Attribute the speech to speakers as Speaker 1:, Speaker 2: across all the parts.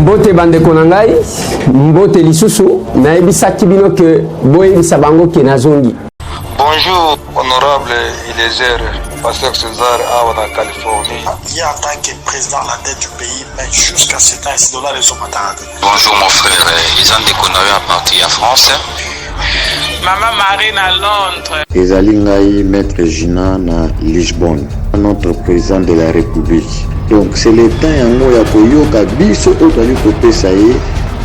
Speaker 1: Mbote bande konangai, mbote lisusu, na ebisaki bino ke boye bisabango ke nazongi.
Speaker 2: Bonjour, honorable Eliezer, pasteur César Awa en Californie.
Speaker 3: Il en tant que président à la tête du pays, mais jusqu'à ce temps, c'est dollar et son matin.
Speaker 4: Bonjour mon frère, ils ont déconné à partir en France.
Speaker 5: Maman Marine à Londres.
Speaker 6: Ezalingai Maître Gina na Lisbonne, notre président de la République. Donc c'est le temps yango ya koyoka biso otali kopesa ye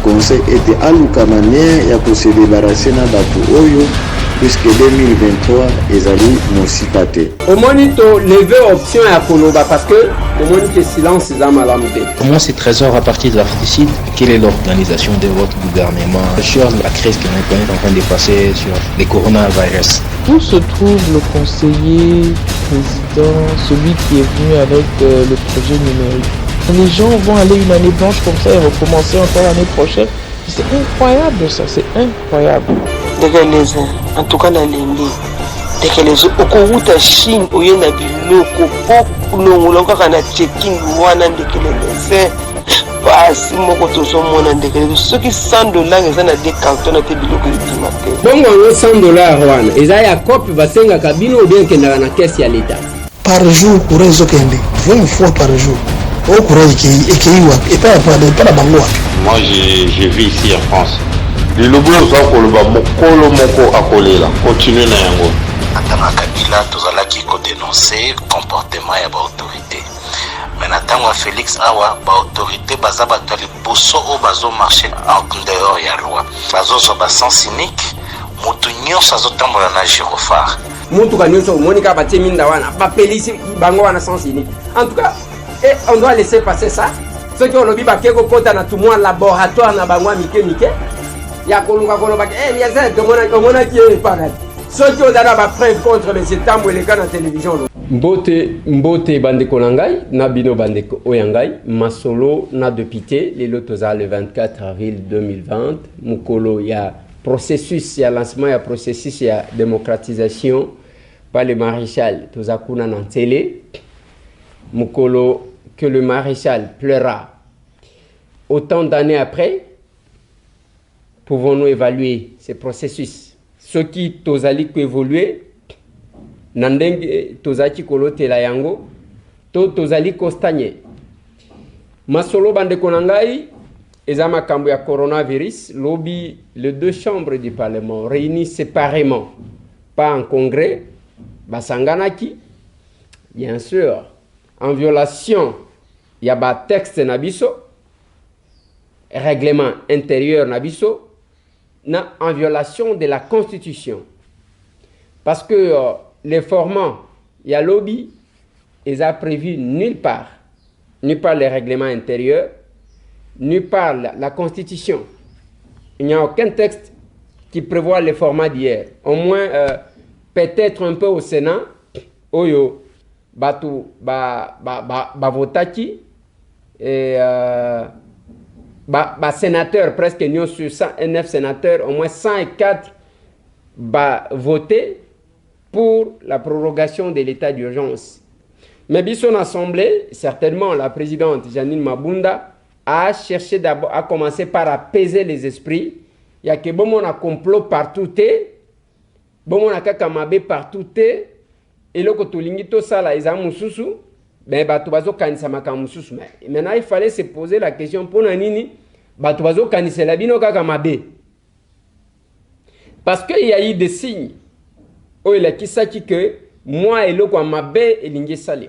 Speaker 6: conseil était aluka manière ya ko se débarrasser na bato oyo puisque 2023 ezali mosika te.
Speaker 1: Au monito lever option ya koloba parce que au monito silence za malamute.
Speaker 7: Moi c'est Trésor à partir de l'Afrique. Quelle est l'organisation de votre gouvernement sur la crise que nous est en train de passer sur les coronavirus?
Speaker 8: Où se trouve le conseiller président, celui qui est venu avec le projet numérique? Les gens vont aller une année blanche comme ça et recommencer encore l'année prochaine. C'est incroyable ça, c'est incroyable.
Speaker 9: En tout cas, dans les au cours de Chine, où il y a des locaux, on a checking one and the basi moko tozomona ndeke soki $100 eza na des cartons te biloko etimate
Speaker 1: bongo $100 wana eza ya copie basenga kabino ou bien kendaka na caisse ya l'État
Speaker 3: par jour courant ezokende 20 fois par jour au courant ekeiwa et pas la bango.
Speaker 10: Moi je vis ici en France. Le lobo za koloba mokolo moko akolela continue na yango
Speaker 4: atama Kabila tozalaki ko dénoncer comportement ya ba autorité. Mais natangwa Félix Awa ba autorité baza bato liboso o bazo marcher en dehors ya loi bazo so ba sens cynique mutu nyonso azotambola na gyrophare
Speaker 1: mutu ka nyonso monika batie minda wana ba pelisi bango wana sens cynique. En tout cas on doit laisser passer ça. Ceux qui ont le biba keko kota na tout moi laboratoire na bango mike ya kolunga koloba ya za domona qui est pas. Ceux qui ont dana ba preuve contre les étambo les gars na télévision. Mbote bandeko nangai na bino bandeko oyangai masolo na dépité les lotoza le 24 avril 2020 mukolo ya processus ya lancement ya processus ya démocratisation par le maréchal tozakuna na télé mukolo que le maréchal pleura autant d'années après pouvons-nous évaluer ces processus ceux qui tozali ko évoluer nandenge tozaki kolotela yango to tozali kostanye masolo bandeko nangai eza makambo ya coronavirus lobi les deux chambres du parlement réunies séparément pas en congrès basanganaki bien sûr en violation ya ba texte na biso règlement intérieur na biso na en violation de la constitution parce que les formants, il y a lobby, ils ont prévu nulle part les règlements intérieurs, nulle part la constitution. Il n'y a aucun texte qui prévoit les formats d'hier. Au moins, peut-être un peu au Sénat, oyo, batu, votaki, et sénateurs, presque nous sur 109 sénateurs, au moins 104 voté pour la prorogation de l'état d'urgence. Mais son assemblée, certainement la présidente Janine Mabunda a cherché d'abord à commencer par apaiser les esprits. Il y a que bon on a complot partout bon on a kakamabe partout et le kotolingi to sala eza mususu ben bato bazo kanisa makamususu mais maintenant il fallait se poser la question pour nini bato bazo kanisa la bino kakamabe parce que il y a eu des signes. Oh, il a qui que moi et le quoi mabe et lingi sali.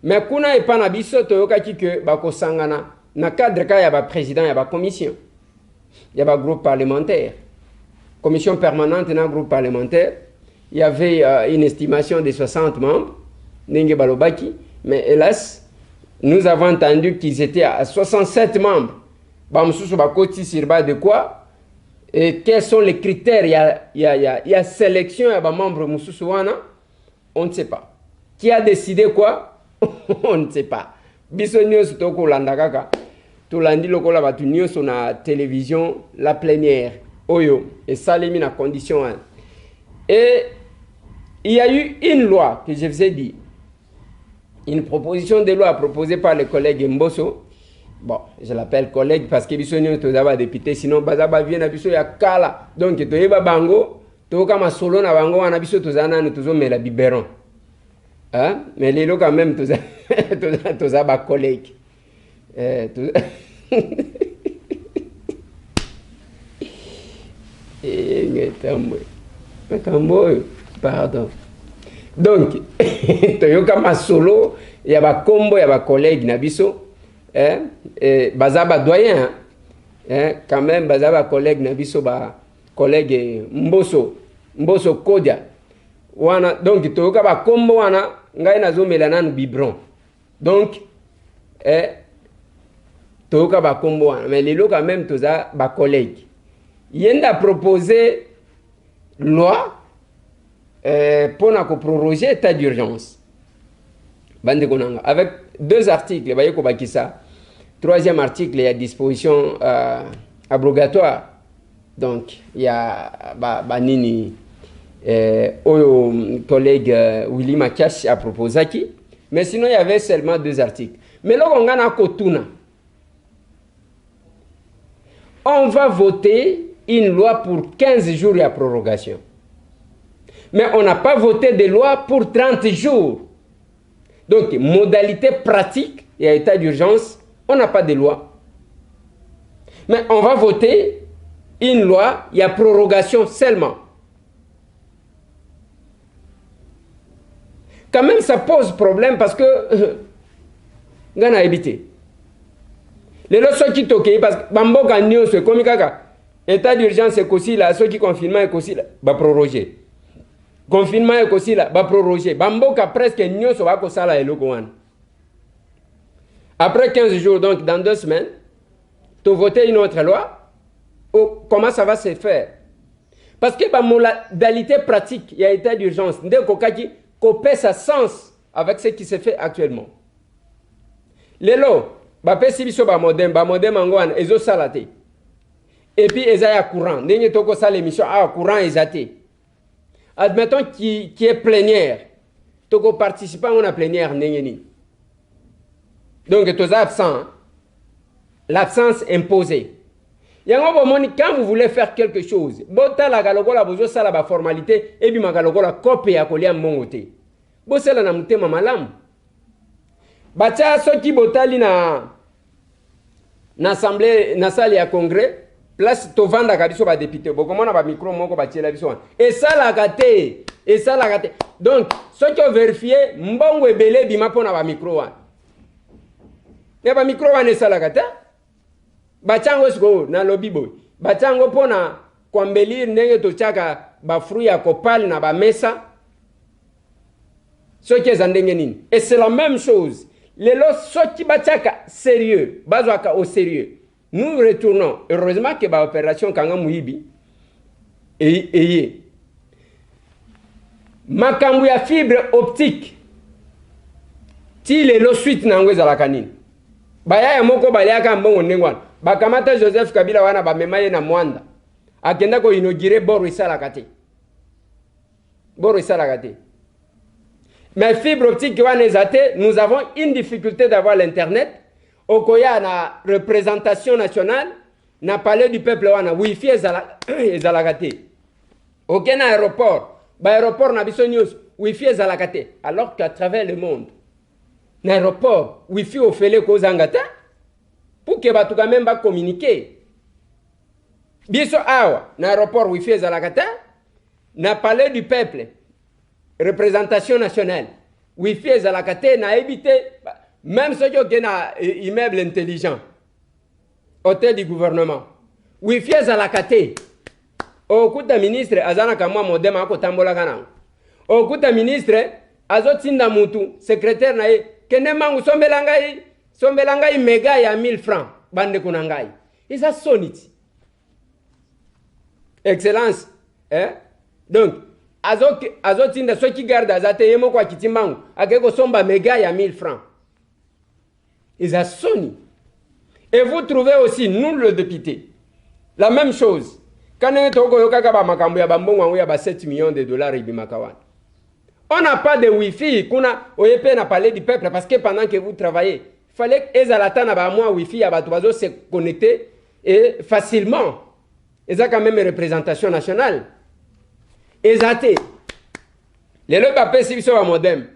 Speaker 1: Mais kuna et pas na biso toyoka ki que bako sangana na cadre ka ya ba président ya ba commission. Ya ba groupe parlementaire. Commission permanente na groupe parlementaire. Il y avait une estimation de 60 membres. Ninge balobaki, mais hélas, nous avons entendu qu'ils étaient à 67 membres. Ba mususu ba koti sirba de quoi? Et quels sont les critères? Il y a sélection, il y a membres Moussoussouana, on ne sait pas. Qui a décidé quoi? On ne sait pas. Bisonio Stoko Landakaka, tout lundi le cola batunio sur la télévision, la plénière, Oyo, et ça les mis en condition. Et il y a eu une loi que je vous ai dit, une proposition de loi proposée par les collègues Mbosso, bon, je l'appelle collègue parce que biso nyo tozaba député, sinon bazaba vient na biso ya kala. Donc toyeba bango, to kama solo na bango wana biso tozana na tozo mela biberon. Hein? Mais lelo quand même tozaba collègue. Pardon. Donc, toyoka ma solo, il y a ba combo, il y a ba collègue na biso. Bazaba doyen, quand même, bazaba collègue Nabiso, ba collègue Mboso Kodia. Wana, donc, toka ba kombo wana, ngai nazo melanan bibron. Donc, toka ba kombo wana, mais lelo quand même toza ba collègue. Yenda proposé loi pour na ko proroger état d'urgence. Bande konanga avec 2 articles, ba yeko bakisa. 3e article, il y a disposition abrogatoire. Donc, il y a Banini, collègue Willy Makash a proposé qui. Mais sinon, il y avait seulement 2 articles. Mais là, on a Kotuna. On va voter une loi pour 15 jours de prorogation. Mais on n'a pas voté de loi pour 30 jours. Donc, modalité pratique, il y a état d'urgence. On n'a pas de loi. Mais on va voter une loi, il y a prorogation seulement. Quand même, ça pose problème parce que on a évité. Les lois qui toquent parce que Bambo Ganyo, c'est comme Kaka. État d'urgence, c'est aussi là. Ceux qui confinement, c'est aussi là. Va proroger. Confinement, c'est aussi là. Va proroger. Bambo, presque Nyo, ça va ça là et le Gohan. Après 15 jours, donc dans 2 semaines, tu votes une autre loi. Comment ça va se faire? Parce que la modalité pratique, il y a état d'urgence. Dès qu'on pèse sa sens avec ce qui se fait actuellement. Les lots, si biso ba modem angoan, ezo salate. Et puis, ils ont courant. N'est-ce pas ça l'émission? Ah, courant, ils ont. Admettons qu'il y ait plénière. Tu as participé à une plénière, n'est-ce. Donc, tu es absent. L'absence imposée. Quand vous voulez faire quelque chose, bota la galogola bozo sala ba formalité et bi magalogola copie à coller à mon côté. Bosela na mutema malam. Bacha soki botali na assemblée na salle ya congrès, place to vanda kabiso ba député. Bokomona ba micro moko ba tiela biso. Et ça la gâté, et ça la gâté. Donc, ceux qui ont vérifié mbongo ebele bima pona ba micro wa. Ne ba micro wa ne sala gâté. Bachango siko na lobby boy. Bachango pona kwambelir ndenge tochaka ba fruit ya kopal na ba mesa. Ce qui est ndenge nini. Et c'est la même chose. Les lots qui bachaka sérieux, bazwaka au sérieux. Nous retournons. Heureusement que ba opération kanga muibi et makambu ya fibre optique. Ti les lots suite na ngweza la kanini. Baya ya moko baliaka mbongo ndengwana. Bakamata Joseph Kabila wana bamemaye na Mwanda. Akenda ko inauguré boro isala kate. Boro isala kate. Mais fibre optique wana ezate, nous avons une difficulté d'avoir l'internet. Okoya na représentation nationale, na palais du peuple wana wifi ezala kate. Okena aéroport, ba aéroport na biso news wifi ezala kate alors qu'à travers le monde na aéroport wifi ofele ko zangata. Pour que batu quand même va communiquer. Biso awa, na aéroport wifi ezalakata, na palais du peuple, représentation nationale, wifi ezalakata, na éviter, même ceux qui ont un immeuble intelligent, hôtel du gouvernement, wifi ezalakata, au coup de ministre, azana kamwa modem ako tambola kana. Au coup de ministre, azotinda mutu, secrétaire na ye, kene mangu Sombelangai mega ya 1000 francs. Bande kunangai. Isa soniti. Excellence. Donc, azotinda ceux qui gardent azate yemo kwa kitimangu. Akeko somba mega ya 1000 francs. Isa soni. Et vous trouvez aussi, nous le député, la même chose. Quand on est au Kaka Makambu ya Bambongo ya 7 millions de dollars ibimakawan. On n'a pas de wifi. Kuna oyepe na parlé du peuple parce que pendant que vous travaillez, fallait que ezalata na ba moi wifi ya bato bazo se connecter et facilement. Et ça quand même une représentation nationale. Ezate. Les le papé si biso ba modem.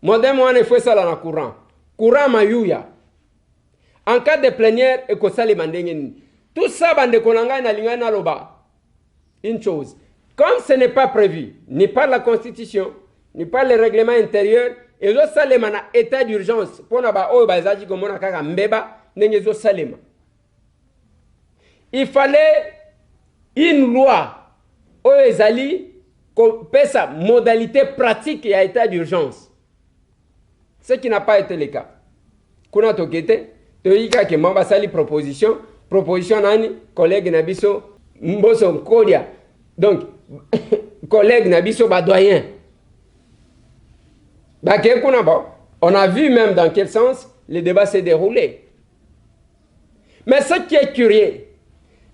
Speaker 1: Modem on fait ça dans le courant. Courant mayuya. En cas de plénière et que ça les mandengeni. Tout ça bande konanga na linga na loba. Une chose, comme ce n'est pas prévu, ni par la Constitution, ni par le règlement intérieur, et zo salema na état d'urgence pour na ba oyo bazaji komona kaka mbeba ndenge zo salema. Il fallait une loi oyo ezali ko pesa modalité pratique ya état d'urgence. Ce qui n'a pas été le cas. Kuna tokete toyika ke mamba sali proposition nani collègue nabiso Mboso Kodia. Donc collègue nabiso ba doyen. On a vu même dans quel sens le débat s'est déroulé. Mais ce qui est curieux,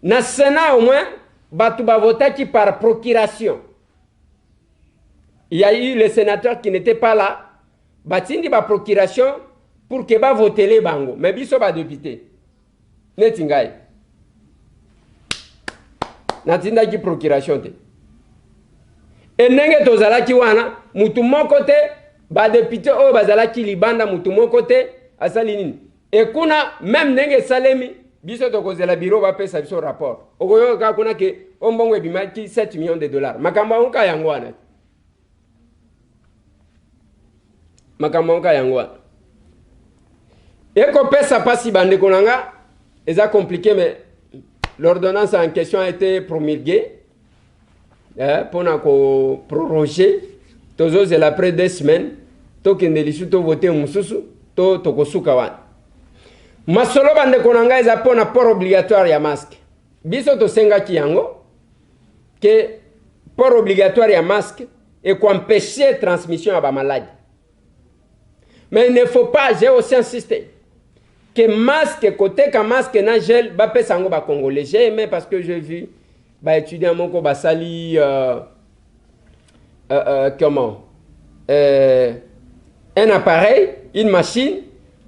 Speaker 1: dans le Sénat au moins, batu ba voté qui par procuration. Il y a eu les sénateurs qui n'étaient pas là, batindi ba procuration pour que ba voter les bango. Mais biso ba député. Netingai. Natinda qui procuration te. Et nenge tozala ki wana, mutu moko te, ba député o bazala ki libanda mutu moko te, asali nini. Et kuna même nenge salemi, biso to kozela bureau ba pesa biso rapport. Okoyo ka kuna ke ombongo ebima ki 7 millions de dollars. Makamba onka yango wana. Makamba onka yango wana. Et ko pesa pasi bande konanga, eza compliqué mais l'ordonnance en question a été promulguée pour nous proroger. Tozo c'est après 2 semaines. Tokende lisu to voter mususu to tokosuka wana. Masolo bande konanga eza pona port obligatoire ya masque. Biso to senga ki yango que port obligatoire ya masque et qu'on empêcher transmission à ba maladie. Mais il ne faut pas, j'ai aussi insisté que masque côté ka masque na gel ba pesa ngo ba congolais. J'ai aimé parce que j'ai vu ba étudiant moko ba sali comment un appareil, une machine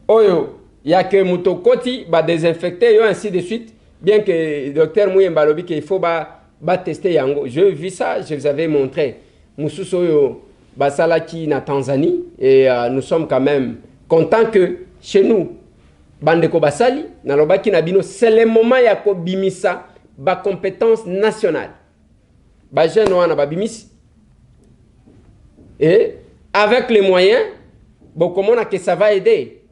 Speaker 1: oyo ya que mutokoti ba désinfecter yo ainsi de suite, bien que le docteur Mouyemba lobi qu'il faut ba tester yango. Je vu ça, je vous avais montré mususu oyo ba salaki na Tanzanie et nous sommes quand même contents que chez nous bandeko basali na lobaki na bino c'est le moment ya ko bimisa ba compétence nationale ba jeune wana ba bimisi et avec les moyens bon comment on a que ça va aider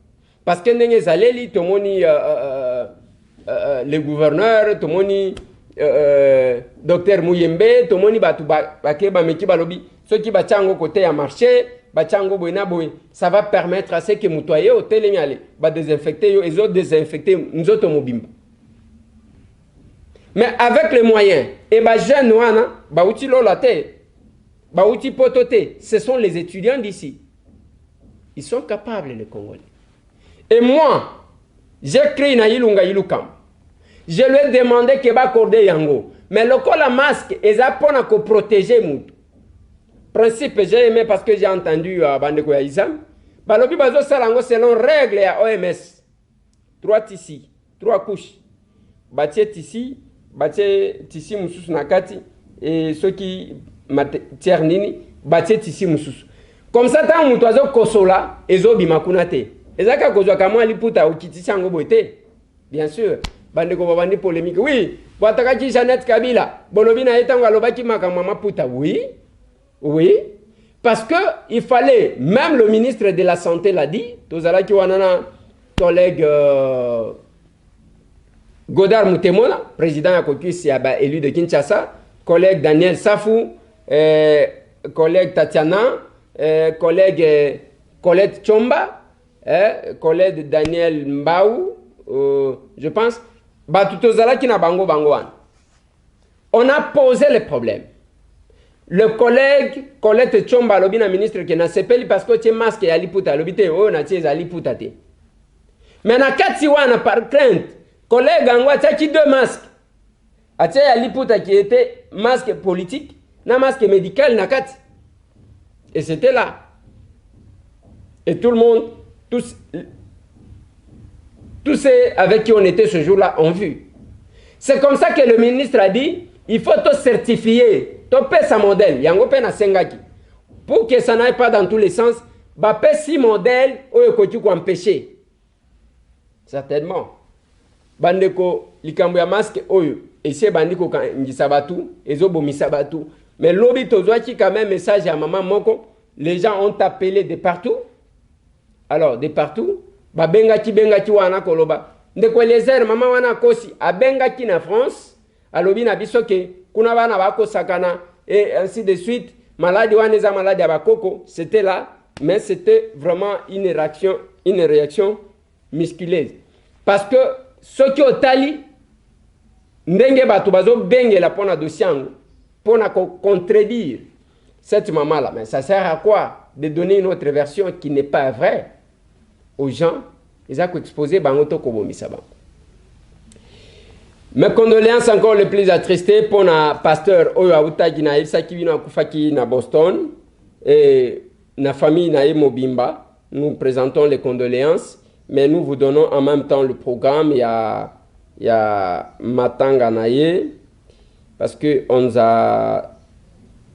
Speaker 1: parce que ndenge zaleli tomoni le gouverneur tomoni docteur Mouyembe tomoni batu ba ke ba meki balobi ceux qui ba chango côté ya marché bachango boina boy, ça va permettre à ce que mutoye au télémiale ba désinfecter yo et autres désinfecter nous autres mobimba. Mais avec les moyens et ba jeune wana ba uti lolate ba uti potote, ce sont les étudiants d'ici. Ils sont capables les Congolais. Et moi, j'ai créé na ilunga ilukam. Je lui ai demandé que ba accorder yango, mais le col à masque eza pona ko protéger mutu. Principe, j'ai aimé parce que j'ai entendu Bandeko ya Isam. Balobi bazo salango selon règle ya OMS. 3 tissus, 3 couches. Batie tissu mususu nakati et ceux qui ternini batie tissu mususu. Comme ça tant mutu azo kosola ezo bimakuna te. Ezaka kozwa kamwa liputa okitisi yango boite. Bien sûr, Bandeko babandi polémique. Oui, wataka ki Jeannette Kabila. Bolobi na etango alobaki makamwa maputa. Oui. Oui, parce que il fallait, même le ministre de la Santé l'a dit, tozala ki wanana collègue Godard Mutemona, président ya Kokisi élu de Kinshasa, collègue Daniel Safou, collègue Tatiana, collègue Colette Chomba, collègue Daniel Mbaou, je pense, tozala ki na bango wan. On a posé le problème. Le collègue Colette Chomba lobi na ministre qui na sepeli parce que tu masque ya liputa lobi te o na tie za liputa te. Mais na kati wana par crainte collègue angwa taki 2 masques. Atia ya liputa qui était masque politique na masque médical na kati. Et c'était là. Et tout le monde tous tous ceux avec qui on était ce jour-là ont vu. C'est comme ça que le ministre a dit, il faut te certifier, te payer sa modèle, yango pe na sengaki. Pour que ça n'aille pas dans tous les sens, bah payer si modèle, oyo kotu ko empêcher. Certainement. Bandeko likambo ya masque oyo, essayer bandiko ngisa batu, ezo bomisa batu. Mais lobby tozwaki quand même message à maman moko, les gens ont appelé de partout. Alors de partout, ba bengaki wana koloba. Ndeko Eliezer mama wana kosi abengaki na France, alobi na biso ke kuna bana bako sakana et ainsi de suite. Maladi wana za maladi ya bakoko, c'était là, mais c'était vraiment une réaction musculeuse. Parce que ceux qui ont tali ndenge batu bazo bengela pona dossier pona contredire cette maman là, mais ça sert à quoi de donner une autre version qui n'est pas vraie aux gens? Ils ont exposé bangoto kobomisa ba. Mes condoléances encore les plus attristées pour na pasteur oyo autaki na Elsa Kibino akufaki na Boston et na famille na Mobimba. Nous présentons les condoléances, mais nous vous donnons en même temps le programme. Il y a Matanga Naye parce que on nous a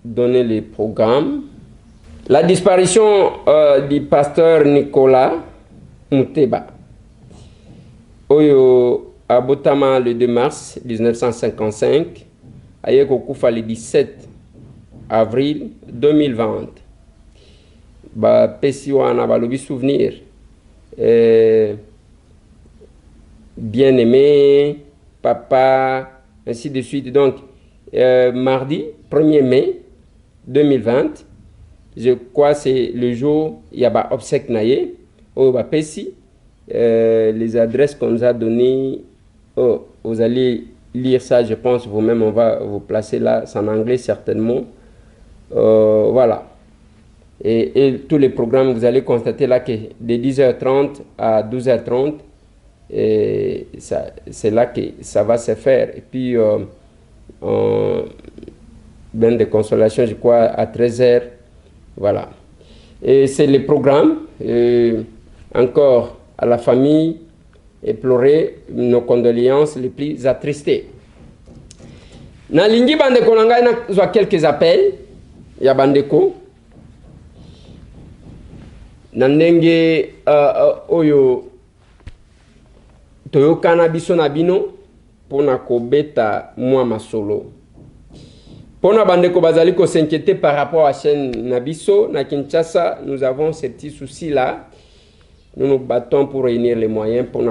Speaker 1: donné les programmes. La disparition du pasteur Nicolas Mouteba Oyo Abotama le 2 mars 1955, Ayeko Koufa le 17 avril 2020. Ba Pesiwana Balobi souvenir. Bien-aimé, papa, ainsi de suite. Donc, mardi 1er mai 2020, je crois c'est le jour, il y a un obsèque naïe, au Bapesi, les adresses qu'on nous a données, vous allez lire ça, je pense, vous-même, on va vous placer là, c'est en anglais certainement. Voilà. Et tous les programmes, vous allez constater là que de 10h30 à 12h30, c'est là que ça va se faire. Et puis, ben de consolation, je crois, à 13h. Voilà. Et c'est le programme. Encore à la famille, et pleurer nos condoléances les plus attristées. Nalingi bandeko nangai na quelques appels. Ya bandeko. Nandenge oyo toyokana biso na bino pona kobeta mwa masolo. Pona bandeko bazali ko s'inquiéter par rapport à chaîne Nabiso na Kinshasa, nous avons ces petits soucis là. Nous nous battons pour réunir les moyens pour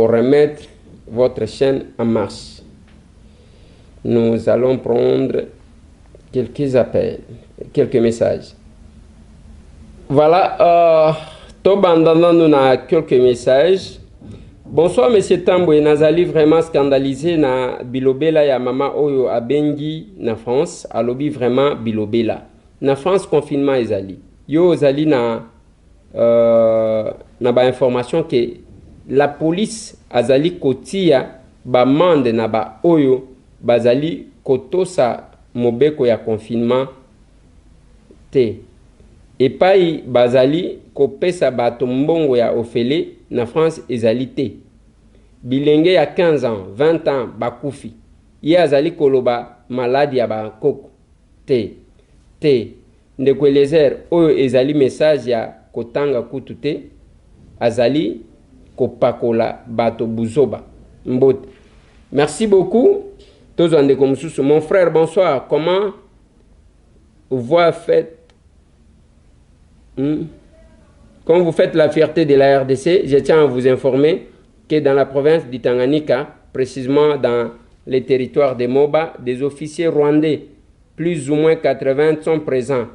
Speaker 1: remettre votre chaîne en marche. Nous allons prendre quelques appels, quelques messages. Voilà, Tobandana nous a quelques messages. Bonsoir Monsieur Tamboué, nazali vraiment scandalisé na bilobela ya mama oyo abengi na France, alobi vraiment bilobela. Na France confinement ezali. Yo zali na ba information que la police azali kotia ba mande na ba oyo bazali kotosa mobeko ya confinement te. Et pai bazali kopesa bato mbongo ya ofele na France ezali te. Bilenge ya 15 ans, 20 ans bakufi. Ye azali koloba maladi ya ba koko te. Ndeko Eliezer oyo ezali message ya kotanga kutu te, azali kopakola bato buzoba mbote. Merci beaucoup. Tozo ndeko mususu. Mon frère, bonsoir. Comment vous faites quand vous faites la fierté de la RDC, je tiens à vous informer que dans la province du Tanganyika, précisément dans les territoires de Moba, des officiers rwandais, plus ou moins 80, sont présents.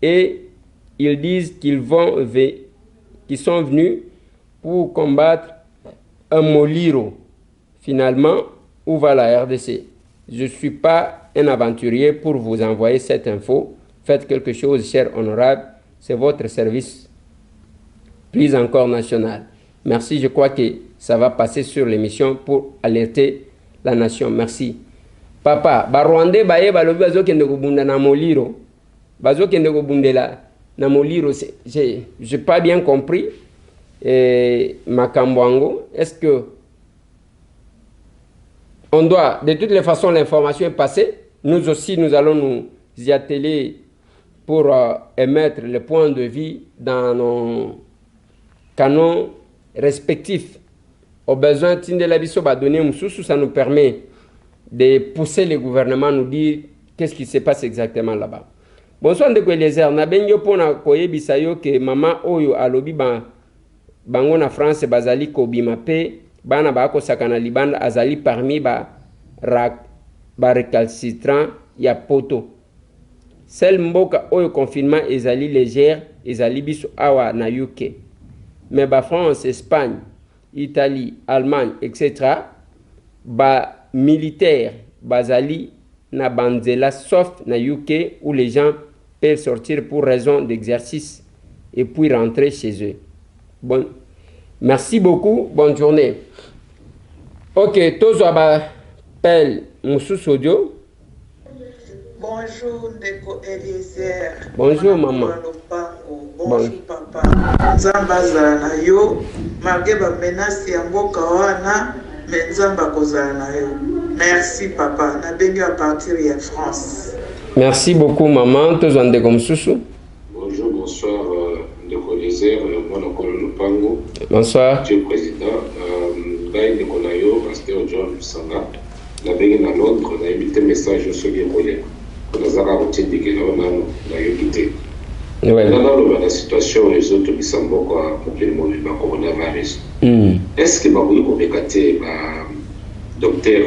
Speaker 1: Et ils disent qu'ils sont venus pour combattre un Moliro. Finalement, où va la RDC? Je ne suis pas un aventurier pour vous envoyer cette info. Faites quelque chose, cher honorable. C'est votre service, plus encore national. Merci, je crois que ça va passer sur l'émission pour alerter la nation. Merci. Papa, Rwandais, balobi bazokende kobunda na Moliro. Bazokende kobundela na Moliro, j'ai pas bien compris. et Makambwango, est-ce que on doit, de toutes les façons, l'information est passée. Nous aussi, nous allons nous y atteler pour émettre le point de vue dans nos canons respectifs. Au besoin, Tindelabiso va donner Moussoussou, ça nous permet de pousser le gouvernement à nous dire qu'est-ce qui se passe exactement là-bas. Bonsoir, Ndeko Eliezer. Na benyo pona koyebisa yo que maman oyo alobi bango na France bazali kobima pe bana ba ko sakana libanda azali parmi ba récalcitrant ya poto. Sel mboka oyo confinement ezali légère ezali biso awa na UK. Mais ba France, Espagne, Italie, Allemagne, etc. ba militaire bazali na banzela sauf na UK où les gens peuvent sortir pour raison d'exercice et puis rentrer chez eux. Bon, merci beaucoup, bonne journée. Ok, Tozo appelle Moussou Sodio.
Speaker 11: Bonjour Ndeko Eliezer.
Speaker 1: Bonjour maman.
Speaker 11: Bonjour papa. Nzamba zala na yo, malgré ba menace ya mboka wana, mais nzamba kozala na yo. Merci papa, na bengi à partir de France.
Speaker 1: Merci beaucoup maman, Tozo Ndeko Moussou.
Speaker 12: Bonjour, bonsoir Ndeko Eliezer, moi Nakolo Lupango.
Speaker 1: Bonsoir.
Speaker 12: Monsieur le Président, Baye Ndeko Nayo, Pasteur John Sanga. Na bengi na Londres, na évité message au Sogé Rolé. On a zara routine de Guénao na yo quitté.
Speaker 1: Ouais.
Speaker 12: Dans la situation les autres qui sont beaucoup pour le monde du coronavirus. Est-ce que Bakoui Komekate, docteur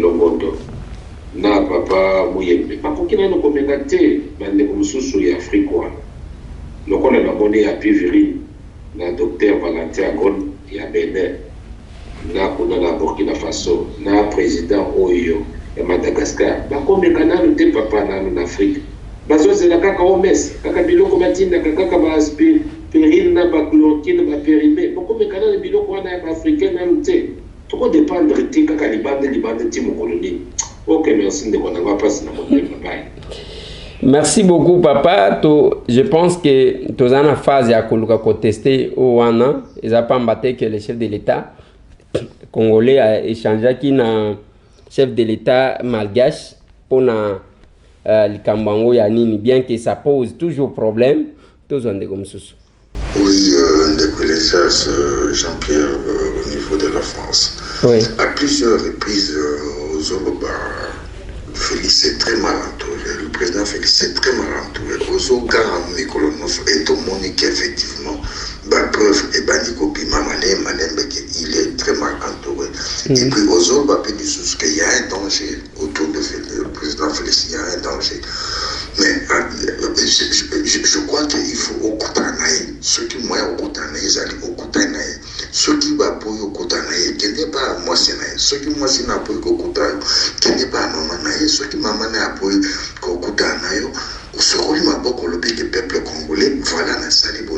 Speaker 12: Longondo, na papa Mouyembe, Bakokina no Komekate, Bandeko Moussoussou et Afrique, donc on a abonné à Pivirine, na docteur Valentin Agon et à Bénin, na Burkina Faso, na président Oyo et Madagascar. Bakomekana no te papa na en Afrique. Bazozela kaka omes kaka biloko matinda kaka ba aspirine na ba chloroquine ba périmé bakomekana na biloko wana ya africain na nte toko dépendre te kaka libande ti mokoloni. Ok, merci de konanga passe na motema bye.
Speaker 1: Merci beaucoup papa. Je pense que tous en phase ya koluka contester au wana ils a pas mbatté que le chef de l'État congolais a échangé avec un chef de l'État malgache pour na Likambango Yanini, bien que ça pose toujours problème, tous on est comme ça.
Speaker 13: Oui, Ndeko Eliezer, Jean-Pierre, au niveau de la France.
Speaker 1: Oui.
Speaker 13: À plusieurs reprises, Zoloba, Félix est très mal entouré. Le président Félix est très mal entouré. Ozo Garam Mikolonos est au monde qu'effectivement, preuve et Baniko Pimamane, Manembe, il est très mal entouré. Et puis Ozo Bapé du Sous, qu'il y a un danger autour de le président Félix, il y a un danger. Mais je crois qu'il faut au Koutanaï, ceux qui moi au Koutanaï, ils allaient au Koutanaï. Ceux qui va pour au Koutanaï, qui n'est pas moi c'est naï. Ceux qui moi c'est n'a pas au Koutanaï, qui n'est pas maman naï. Ceux qui maman n'a pas au Koutanaï, au Soroli m'a beaucoup le pays du peuple congolais. Voilà, na salibo,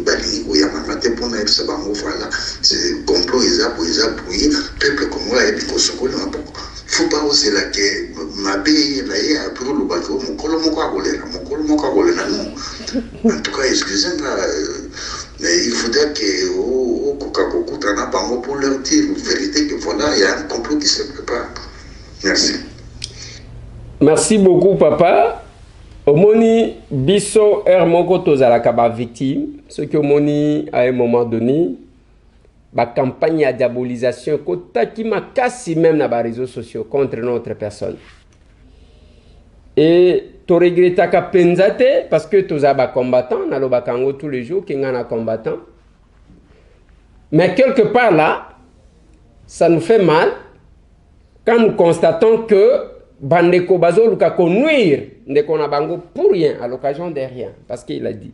Speaker 13: Bali, ou Yamamate, pour naïf, c'est pas moi, voilà. C'est complot, ils a bouillé, peuple congolais, et puis au Soroli m'a beaucoup. Faut pas oser la guerre, ma pays, là, il y a pour le bateau, mon colo, mon carolé, non. En tout cas, excusez-moi, mais il faudrait que au Coca-Cola, pour leur dire la vérité que voilà, il y a un complot qui se prépare. Merci.
Speaker 1: Merci beaucoup, papa. Omoni biso moko tozalaka ba victime, ce que omoni à un moment donné ba campagne de diabolisation kotaki makasi même na ba réseaux sociaux contre notre personne. Et tu regrettes ka penzate parce que toza ba combattant na lo bakango tous les jours ki ngana combattant. Mais quelque part là, ça nous fait mal quand nous constatons que Bandeko Bazo Luka ko nuire ndeko na bango pour rien à l'occasion de rien parce qu'il a dit.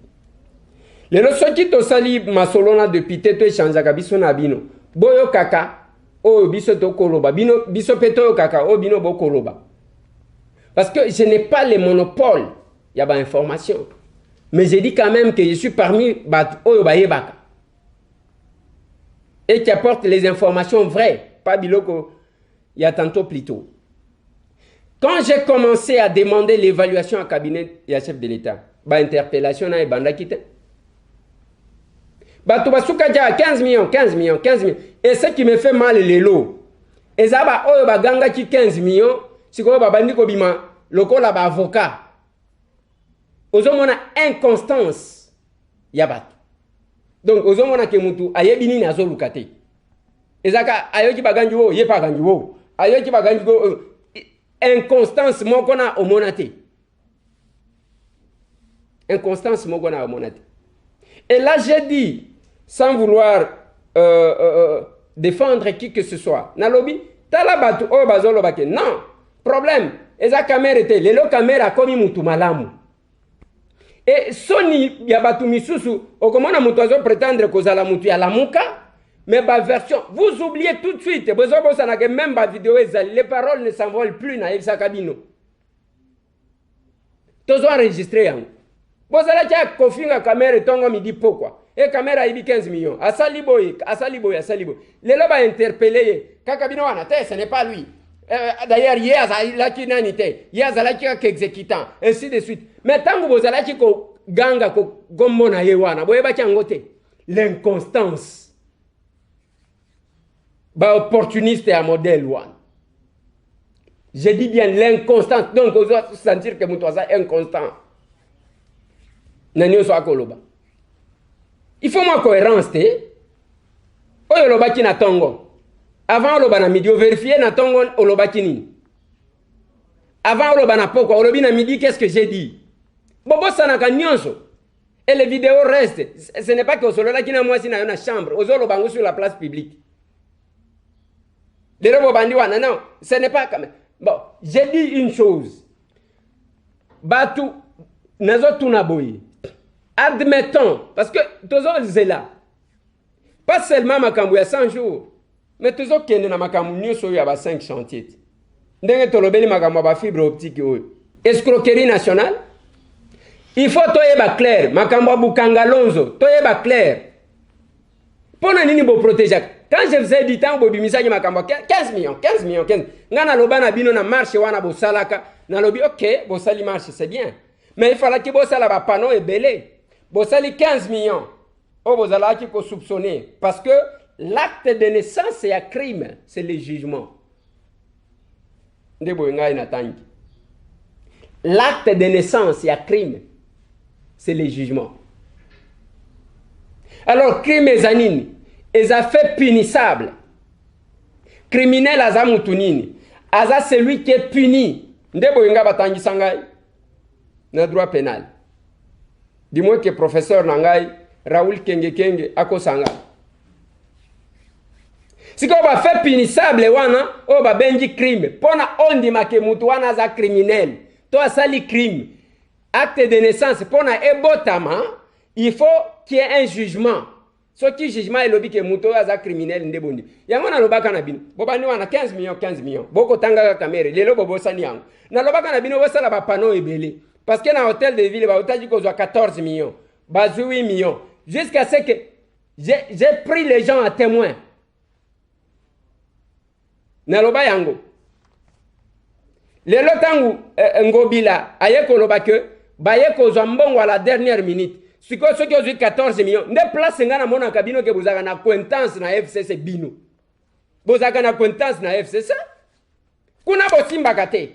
Speaker 1: Les lorsqu'ils qui to sali masolona depuis te to échangeaka biso na bino boyo kaka o biso to koloba bino biso peto kaka o bino bo koloba. Parce que je n'ai pas le monopole il y a ba information. Mais j'ai dit quand même que je suis parmi bat oyo ba yebaka. Et qui apporte les informations vraies, pas biloko il y a tantôt plus tôt. Quand j'ai commencé à demander l'évaluation à cabinet et à chef de l'État, bah interpellation na ebanda kite. bato basuka ja 15 millions 15 millions 15 millions. Et ce qui me fait mal les lots ezaba oyo baganga ki 15 millions sikoyo babandi ko bima lokola ba avocat ozomona inconstance ya bato. Donc ozomona ke mutu ayebi nini azoluka te ezaka ayoki baganji wo ye pa ganji wo ayoki baganji go inconstance moko na omona te. Inconstance moko na omona te. Et là j'ai dit sans vouloir défendre qui que ce soit nalobi tala batu o bazolo bake non problème eza caméra te lelo caméra komi mutu malamu. Et soni ya batu misusu okomona mutu azo prétendre kozala mutu ya lamuka mais ba version vous oubliez tout de suite bozo sana que même ba vidéo ezali les paroles ne s'envolent plus na Elsa Kabino tozo enregistrer yango bozala kia kofinga caméra tongo midi pourquoi et caméra ibi 15 millions asali boy lelo ba interpeller kaka bino wana te ce n'est pas lui. D'ailleurs hier azala ki nani te hier azala ki exécutant ainsi de suite mais tangu bozala ki ko ganga ko gomona ye wana boyeba ki angote l'inconstance ba opportuniste à modèle one. Je dis bien l'inconstance. Donc on doit sentir que mutu aza inconstant nani so akoloba. Il faut moi cohérence te oyo lobaki na tongo avant oloba na midi vérifier na tongo olobaki nini avant oloba na poko olobi na midi qu'est-ce que j'ai dit bobo sanaka nyonso et les vidéos restent. Ce n'est pas que osolola kina mwasi na yo na chambre ozoloba ngo sur la place publique les robo bandi wana non ce n'est pas comme bon j'ai dit une chose batu nazo tuna boyi admettons parce que tozo zela pas seulement makambo ya 100 jours mais tozo kende na makambo nyoso ya ba 5 chantiers ndenge tolobeli makambo ba fibre optique oyo escroquerie nationale. Il faut toyeba clair makambo bukanga lonzo toyeba clair pona nini bo protéger. Quand je faisais du temps bo bimisa makambo 15 millions ngana loba na bino na marché wana bo salaka na lobi OK bo sali marché c'est bien mais il fallait que bo sala ba panneau et belé bo sali 15 millions o bo zala ki ko soupçonner parce que l'acte de naissance c'est un crime, c'est le jugement. L'acte de naissance c'est un crime, c'est le jugement. Alors crime ezanini, eza fait punissable. Criminel aza mutunini, aza celui qui est puni. Ndebo inga batangi sangai na droit pénal. Dis-moi que professeur nangai Raoul Kenge ako sangai. Si ko ba fait punissable wana o ba benji crime pona ondi make mutu wana za criminel to asali crime acte de naissance pona ebotama il faut qu'il y ait un jugement so qui jugement elobi ke mutu za criminel ndebondi yango na lobaka na bino bobani wana 15 millions boko tanga kamera lelo bobo sani yango na lobaka na bino bosala ba panneau ebele parce que na hôtel de ville ba otaji ko 14 millions ba 8 millions jusqu'à ce que j'ai pris les gens à témoin. Naloba yango lelo tangu ngobila ayeko loba ke bayeko zambongo à la dernière minute siko soki ozu 14 millions nde place ngana mona kabino ke bozaka na acquaintance na FCC bino bozaka na acquaintance na FCC kuna bosimba kate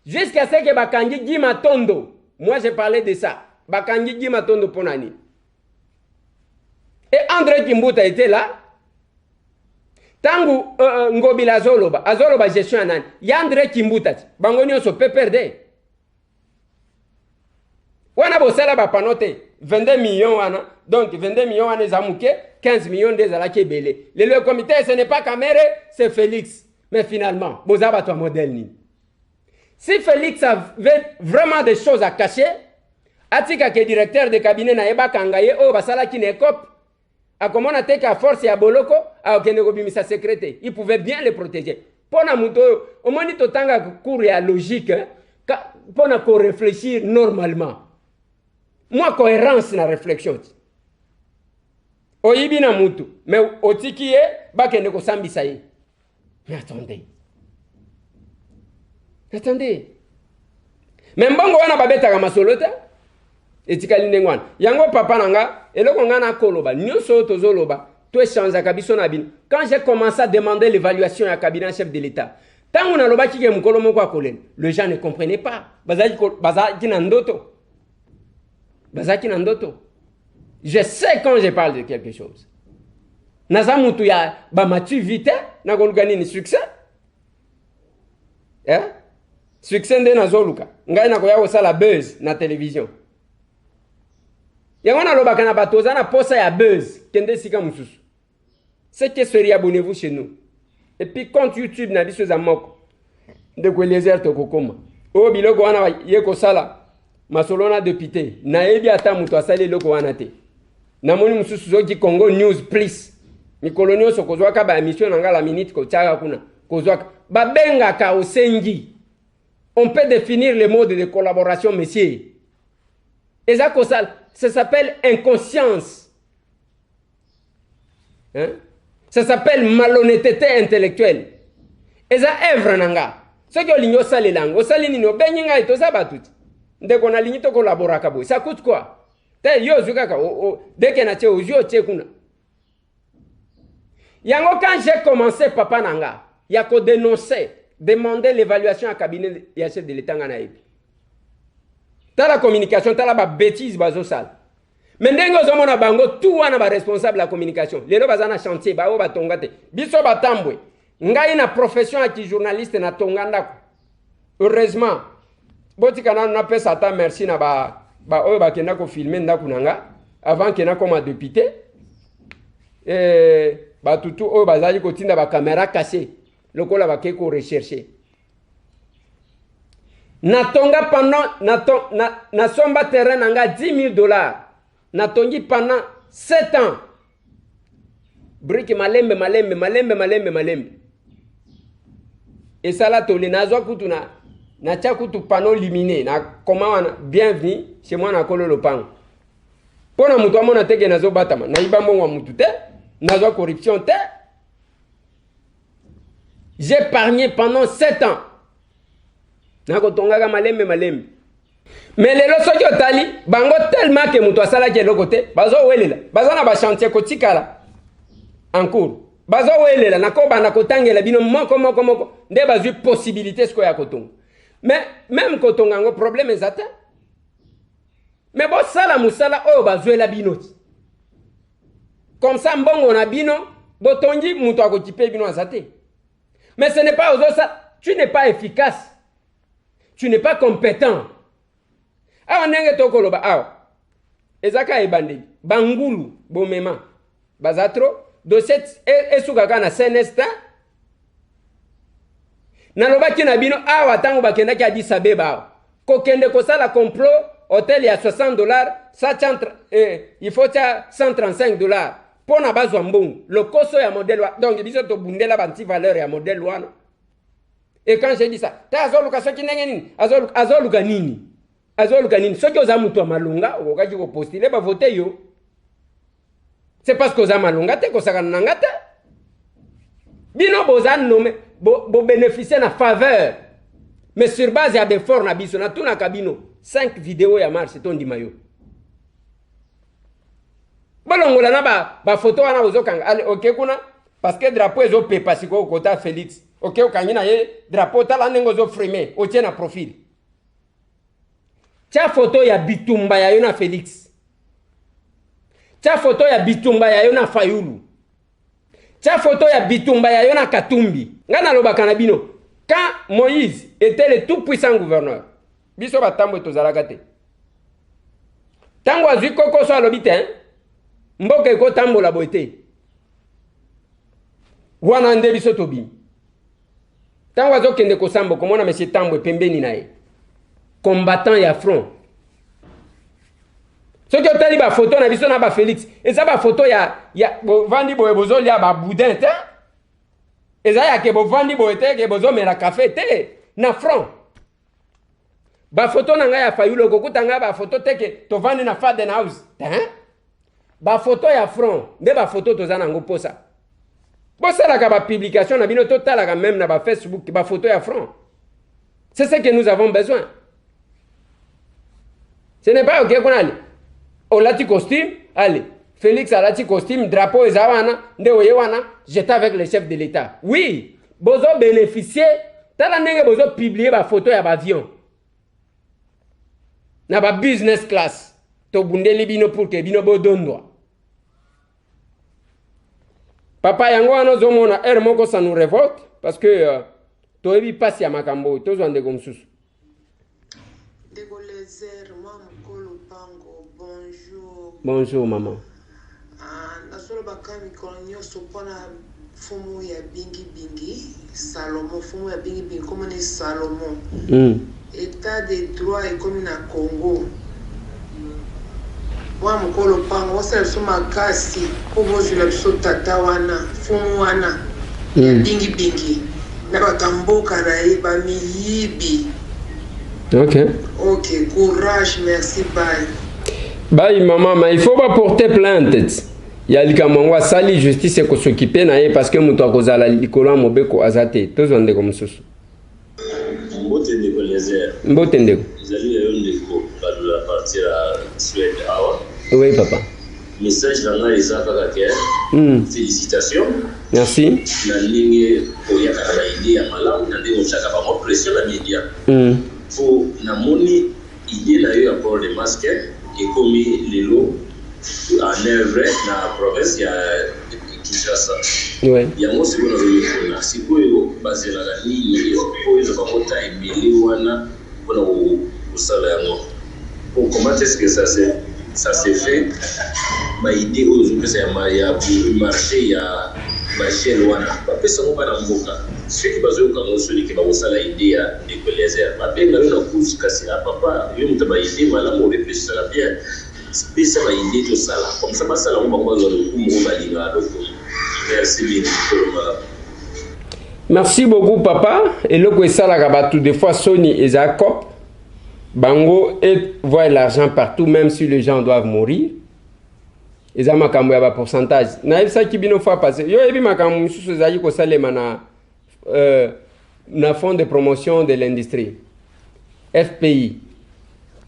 Speaker 1: jusqu'à ce que bakangi Gima Tondo. Moi j'ai parlé de ça bakangi Gima Tondo ponani et André Kimbuta était là. Tangu ngobila azoloba gestion anani Yandre Kimbuta bango nyonso pe perdre wana bosala ba panote 22 millions wana donc 22 millions wana zamuke 15 millions des ala kebele le comité ce n'est pas Kamere c'est Félix mais finalement bozaba toi modèle ni si Félix avait vraiment des choses à cacher atika ke directeur de cabinet na yeba kangaye o basala ki ne cop a comment on a été qu'à force à Boloko, à Okenegobimisa secrétaire, il pouvait bien les protéger. Pour na muto, au moins ni totanga cours et logique, pour na ko réfléchir normalement. Moi cohérence na réflexion. Oyibi na mutu, mais otikiye bakende ko sambisa yi. Mais attendez. Mais mbongo wana babeta ka masolota. etikali ndengwana yango papa nanga eloko nga na koloba nyonso tozoloba to échange kabiso na bino. Quand j'ai commencé à demander l'évaluation à cabinet chef de l'État, tant on a loba ki ke mukolo moko akolen, les gens ne comprenaient pas. Bazaki na ndoto. Bazaki na ndoto. Je sais quand je parle de quelque chose. Naza mutu ya ba matu vite na kolugani ni succès. Succès nde nazoluka. Ngai na koya kosala buzz na télévision. Yango na loba kana batoza na posa ya buzz kende sika mususu. C'est que serait abonnez-vous chez nous. Et puis compte YouTube na biso za moko. De ko lézer to kokoma. O biloko wana ye ko sala. Masolona député. Na ebi ata mutu asali loko wana te. Na moni mususu zoki Congo News please. Mikolo nyonso kozwaka ba émission na ngala minute ko tchaka kuna. Kozwaka ba benga ka osengi. On peut définir le mode de collaboration messieurs. Et ça s'appelle inconscience. Hein? Ça s'appelle malhonnêteté intellectuelle. Et ça œuvre nanga. Ce que l'igno sale langue, au sale nino beninga et toza batut. Dès qu'on a l'igno to collabora kabo. Ça coûte quoi? Te yo zukaka dès qu'on a tché au yo tché kuna. Yango quand j'ai commencé papa nanga, ya ko dénoncer, demander l'évaluation à cabinet ya chef de l'État ngana ebi. Ta la communication, ta la ba bêtise bazo sale. Mais ndengo zomona bango tout wana ba responsable la communication. Lelo bazana chantier ba o batongate. Biso batambwe. Ngai na profession aki journaliste na tonganda ko. Heureusement boti kana na pesa ta merci na ba o ba kenda ko filmer ndako nanga avant que na comme député. Ba tutu o bazali ko tinda ba caméra cassée. Lokola ba ke ko rechercher. Na tonga pendant na somba terrain nanga $10,000. Na tongi pendant 7 ans. Brique malembe. Et ça là toli nazwa kutu na tia kutu panneau lumineux na comment bienvenue chez moi na kolo lopango. Pona mutu amona teke nazo batama na iba mbongo mutu te nazwa corruption te. J'ai épargné pendant 7 ans. Na ko tonga malembe. Mais les lois soki otali bango tellement que mutu asala ke lokote bazo welela bazana ba chantier ko tikala en cours bazo welela nako bana ko tangela bino moko nde bazu possibilité ce ko ya kotonga mais même kotonga ngo problème ezata mais bo sala musala o bazuela bino comme ça mbongo na bino botongi mutu akokipe bino azate mais ce n'est pas aux ça tu n'es pas efficace, tu n'es pas compétent. Awa nenge toko loba awa ezaka ebande bangulu bomema bazatro dossier esukaka na senesta na loba kina bino awa tango bakenda ki Addis Abeba awa kokende kosala complot hôtel ya $60 il faut $135 pona bazwa mbongo lokoso ya modèle wa donc biso to bundela banti valeur ya modèle wana. Et quand j'ai dit ça ta azoluka soki ndenge nini azoluka nini azoluka nini soki oza mutu malunga okaki ko postuler ba voter yo. C'est parce que oza malunga te ko sakana nanga te bino bozan nommé bo bénéficier na faveur mais sur base ya d'effort na biso na tuna kabino 5 vidéos ya marche to ndima yo bolongola na ba photo wana ozokanga ale OK kuna parce que drapeau ezo pepa siko kota Félix OK okangi na ye drapeau tala nengo zo frimer o tiena profil. Tia photo ya bitumba ya yo na Félix. Tia photo ya bitumba ya yo na Fayulu. Tia photo ya bitumba ya yo na Katumbi. Ngana lobaka na bino. Quand Moïse était le tout puissant gouverneur, biso batambo tozalaka te. Tango azwi koko so alobi te, mboka eko tambola boete. Wana nde biso tobi. Tango azokende kosambo komona monsieur Tambo pembeni na ye. Combattant ya front. Ce que tu as dit ba photo na biso na ba Félix. Et ça ba photo ya vandi boye bozo lia ba boudin te. Et ça ya ke bo vandi boye te ke bozo mera café te na front. Ba photo na nga ya Fayulu kokuta nga ba photo te ke to vandi na Faden House. Hein? Ba photo ya front, nde ba photo to zana ngo posa. Bosa la ka ba publication na bino total la même na ba Facebook ba photo ya front. C'est ce que nous avons besoin. Ce n'est pas ok qu'on allait. On l'a costume, allez. Félix a l'a costume, drapeau et zawana, ndeoyewana, j'étais avec le chef de l'État. Oui, bozo bénéficier, t'as la nègre bozo publier ma photo à l'avion. N'a pas business class. To bundeli bino pour que bino bodondwa. Papa yango ano zomona moko ça nous révolte parce que to ebi passe ya makambo, to zo ndeko msusu.
Speaker 11: Ndeko Lézer, maman Kolo Pango, bonjour.
Speaker 1: Bonjour maman.
Speaker 11: Nasolo bakami konyo sopona fumu ya bingi Salomon, fumu ya bingi comme ni Salomon. État de droit et comme na Congo. Wa mukolo pango wasa soma kasi kubozula biso tata wana fumu wana bingi na bakamboka na iba miyibi. Ok, courage, merci, bye.
Speaker 1: Bye maman, mais il faut pas porter plainte. Il y a likamangwa sali justice ko s'occuper na parce que muto akozala likolo mobeko azate tozonde comme susu.
Speaker 14: Mbote ndeko Lézer.
Speaker 1: Mbote ndeko.
Speaker 14: Zali yo ndeko badula partir à Suède awa.
Speaker 1: Oui papa.
Speaker 14: Message dans les affaires félicitations.
Speaker 1: Merci.
Speaker 14: Na ligne oya kana idée ya malamu na ndeko chaka ba mo pression la media. Pour na moni idée na yo pour les masques et comme les lots en œuvre na province ya Kinshasa.
Speaker 1: Ouais.
Speaker 14: Yango siko na zoni sikoyo basé na nini ko izo ba mota emeli wana bona usala yango. Pour comment est-ce que ça s'est fait? Ma idée aujourd'hui c'est ya marché ya machine wana. Ba pesa ngo bana mboka. Ceux qui bazo ka ngo soli ke ba usala idée ya de Lézer. Ba benga na kusi kasi papa yo mutaba idée malamu réfléchir la bien. Spécial ma idée tout ça là. Comme ça passe là on va voir le coup balinga donc. Merci bien.
Speaker 1: Merci beaucoup papa et le ko sala ka ba tout des fois Sony et Jacob bango et voient l'argent partout même si les gens doivent mourir. Et ça makambo ya ba pourcentage. Na ça qui bino fa passer. Yo ebi makambo mususu zaji ko salema na fonds de promotion de l'industrie. FPI.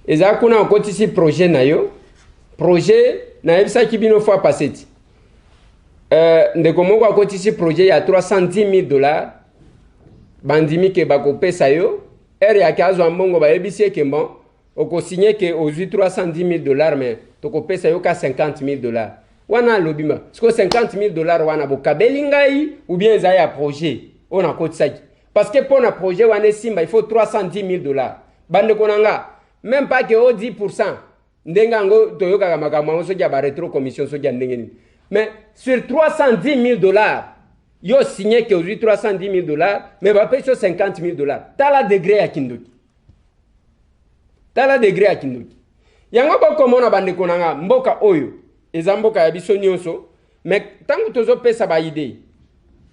Speaker 1: Et ça kuna okotisi projet na yo. Projet na ça qui bino fa passer. Ndeko moko akotisi projet ya $310,000. Bandimi ke bako pesa yo. Ya kazo ambongo ba ebisi ke bon. Oko signé que aux $310,000 mais toko pesa yo ka $50,000. Wana lobima. Siko $50,000 wana bo kabelingai ou bien za ya projet. On a kotsaki. Parce que pour un projet wana simba il faut $310,000. Bande konanga même pas que au 10%. Ndenga ngo toyoka ka makambo so ja ba rétro commission so ja ndengeni. Mais sur $310,000 yo signé que aujourd'hui $310,000 mais va payer sur $50,000. T'as la degré à Kindoki. T'as la degré à Kindoki. Yango ba komona bande konanga mboka oyo eza mboka ya biso nyonso mais tant que tozo pesa ba idée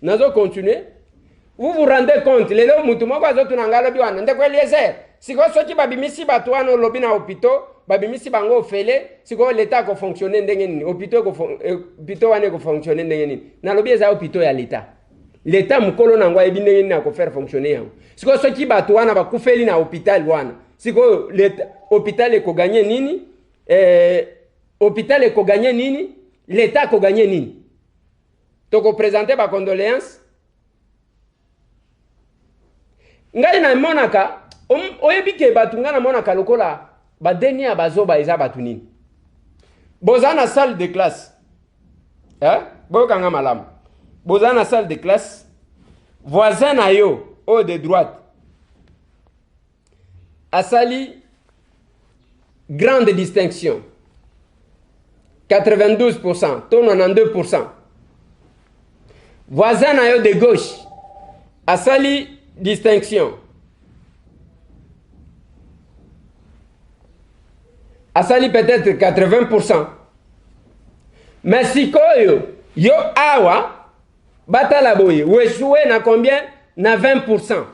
Speaker 1: nazo continuer vous vous rendez compte lelo mutu moko azotunanga lobi wana ndeko Lézer siko soki babimisi bato wana lobi na hôpital babimisi bango ofele siko l'état ko fonctionner ndenge nini hôpital wana ko fonctionner ndenge nini na lobi eza hôpital ya l'état mukolo nango ebi ndenge nini ko faire fonctionner yango siko soki bato wana bakufeli na hôpital wana siko hôpital eko gagner nini hôpital eko gagner nini l'état ko gagner nini toko présenter ba condoléances ngai na monaka oyebi ke batu nga na monaka lokola ba deni ya bazoba eza batu nini bozana salle de classe bokanga malamu bozana salle de classe voisin na yo au de droite asali grande distinction 92%, ton 92%. Voisin na yo de gauche asali distinction asali peut-être 80%. Mais si yo awa batala boye weshoué na combien na 20%.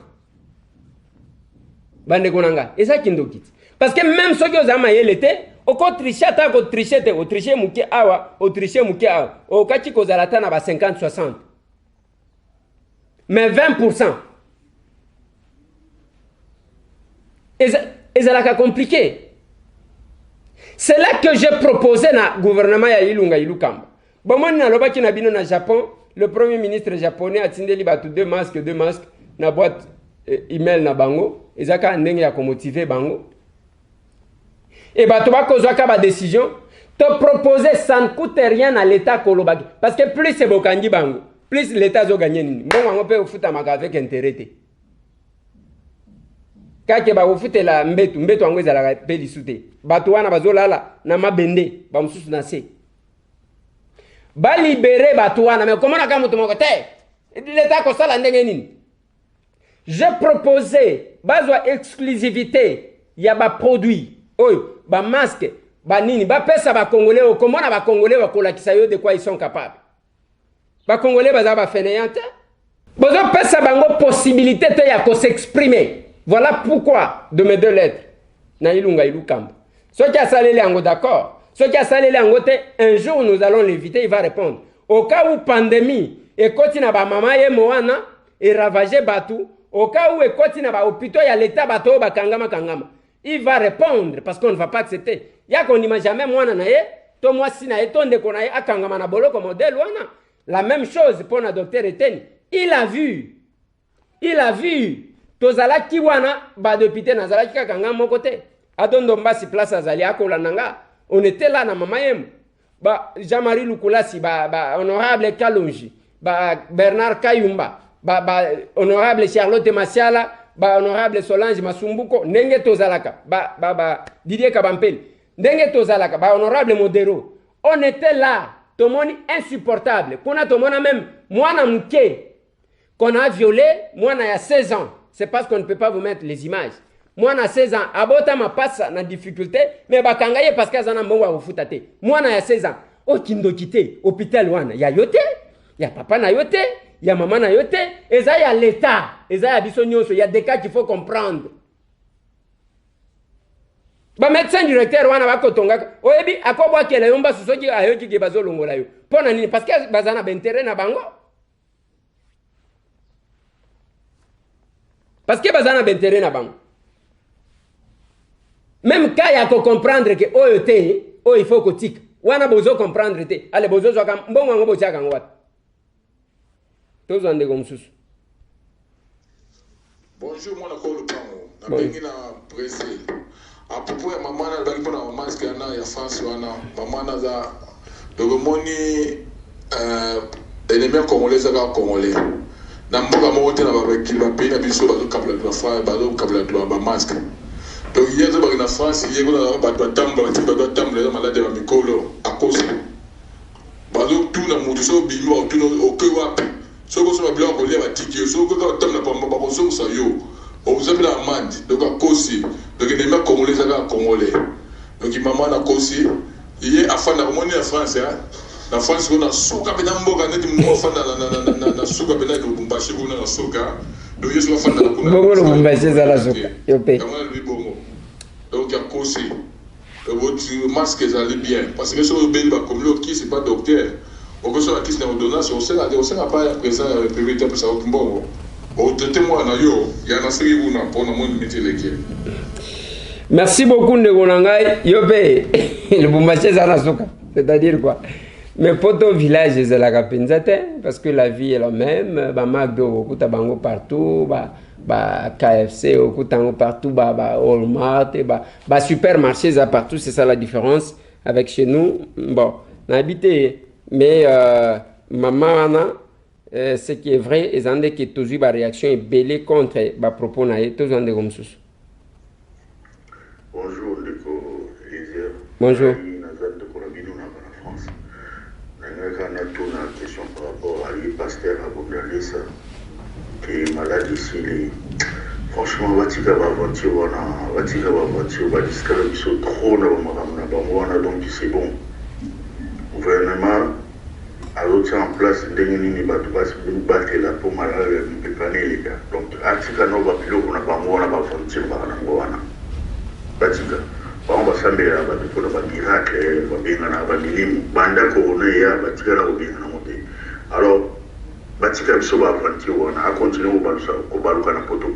Speaker 1: Bande konanga eza kindokiti parce que même ceux qui ont mayelete oko tricher ta ko tricher te o tricher muke awa o tricher muke awa o kati ko zalata na ba 50 60 mais 20%. Ezalaka compliqué. C'est là que j'ai proposé na gouvernement ya Ilunga Ilukamba. Bon, moi, na loba ki na bino na Japon, le premier ministre japonais a tindeli batu deux masques na boîte email na bango. Ezaka ndenge ya ko motiver bango. Et batu ba kozwaka ba décision, te proposer ça ne coûte rien à l'État kolobaki. Parce que plus c'est bokangi bango, plus l'État zo gagner nini. Bon, on peut futa maka avec intérêt. Kake ba ofute la mbetu ango ezala pe lisute bato wana bazolala na mabende ba mususu na se ba libérer bato wana mais comment naka mutu moko te l'état ko sala ndenge nini. J'ai proposé bazwa exclusivité ya ba produit oyo ba masque ba nini ba pesa ba congolais o comment na ba congolais ba kolakisa yo de quoi ils sont capables. Ba congolais baza ba fainéante bozo pesa bango possibilité te ya ko s'exprimer. Voilà pourquoi de mes deux lettres. Na Ilunga Ilukamba. Ceux qui a salé les ango d'accord. Ceux qui a salé les ango, un jour nous allons l'éviter, il va répondre. Au cas où pandémie, et continue ba mama ye moana, et ravager Batou, au cas où et continue ba hôpital, il y a l'état bateau ba kangama. Il va répondre parce qu'on ne va pas accepter. Ya qu'on n'imagine jamais moana na ye, to moi si na ye, ton de konaye a kangama na bolo comme modèle wana. La même chose pour le docteur Eten. Il a vu. Tozala kiwana ba député nazala kikanga mon côté adondo mbasi place azali akola nanga on était là na mama yem ba Jean-Marie Lukulasi ba honorable Kalonji ba Bernard Kayumba ba honorable Charlotte Masiala ba honorable Solange Masumbuko ndenge tozalaka ba Didier Kabampeli ndenge tozalaka ba honorable Modero on était là tout le monde insupportable kuna tout le monde même moi na mke qu'on a violé moi na ya 16 ans. C'est parce qu'on ne peut pas vous mettre les images. Moi, na 16 ans, abota ma passe na difficulté, mais bakangaye parce que zana mbongo wa futate. Moi, na 16 ans, o kindo kité, hôpital wana, ya yote, ya papa na yote, ya maman na yote, et ça y a l'état, et ça y a bisonyoso, il y a des cas qu'il faut comprendre. Ba médecin directeur wana ba kotonga, oyebi akobwa kele yomba susoki ayoki ke bazolongola yo. Pona nini parce que bazana bentere na bango. Parce que bazana bentere na bango. Même quand il y a qu'on comprendre que il faut que tique. Wana bozo comprendre te. Allez bozo zo kam mbongo ngo bocha kan wat. Tozo ande comme sous.
Speaker 15: Bonjour mon akolo pango. Na bengi na Brésil. À propos ya maman na bali pona masque na ya France wana. Maman na za dogo moni ennemi congolais za congolais. Na mboka mo te na ba kilba pe na biso bazo kabla de fa bazo kabla de ba masque. Donc hier zo ba na France hier na ba tamba na malade ba mikolo akosi. Bazo tout na mutu so bimo tout no o ke wapi. So ko so ba blanc ko le ba tiki so ko ka tamba pa ba ko so sa yo. O vous avez la amende donc akosi. Donc les mecs congolais ça congolais. Donc maman na kosi hier afana ko moni na France hein. La France on a souka bena mboka neti mo fanda na souka bena ko bumbashi ko na souka donc yeso va fanda ko na
Speaker 1: bongo bumbashi za la souka yope
Speaker 15: kama lui bongo donc ya kosi votre masque ça allait bien parce que sur le belba comme l'autre qui c'est pas docteur on peut sur la question d'ordonnance on sait pas présent priorité pour ça au bongo au témoin na yo ya na siri una pour na mon métier légué.
Speaker 1: Merci beaucoup Ndegonangai yope le bumbashi za la souka c'est-à-dire quoi. Mais pour ton village, c'est la capinzate parce que la vie est la même. Bah McDo, au kuta bango partout, bah KFC, au kuta bango partout, bah Walmart, bah supermarché, ça partout. C'est ça la différence avec chez nous. Bon, on a habité, mais maman, ce qui est vrai, ils ont dit que tous les réactions est belle contre bah propos naïe, tous ont dit comme ça.
Speaker 13: Bonjour, Nico Elisir.
Speaker 1: Bonjour.
Speaker 13: On a tourné la question par rapport à lui, pasteur Abondalisa, qui est malade ici. Franchement, Vatika va voiture, va discuter, ils sont trop dans donc c'est bon. Le gouvernement a l'autre en place, il va battre la peau malade, il peut pas les gars. Donc, Atika n'a pas pu le faire, on a pas voiture, Vatika. On va s'embêter à faire des miracles, alors, Batika Soba Fantio, on a continué au Balucana Poto,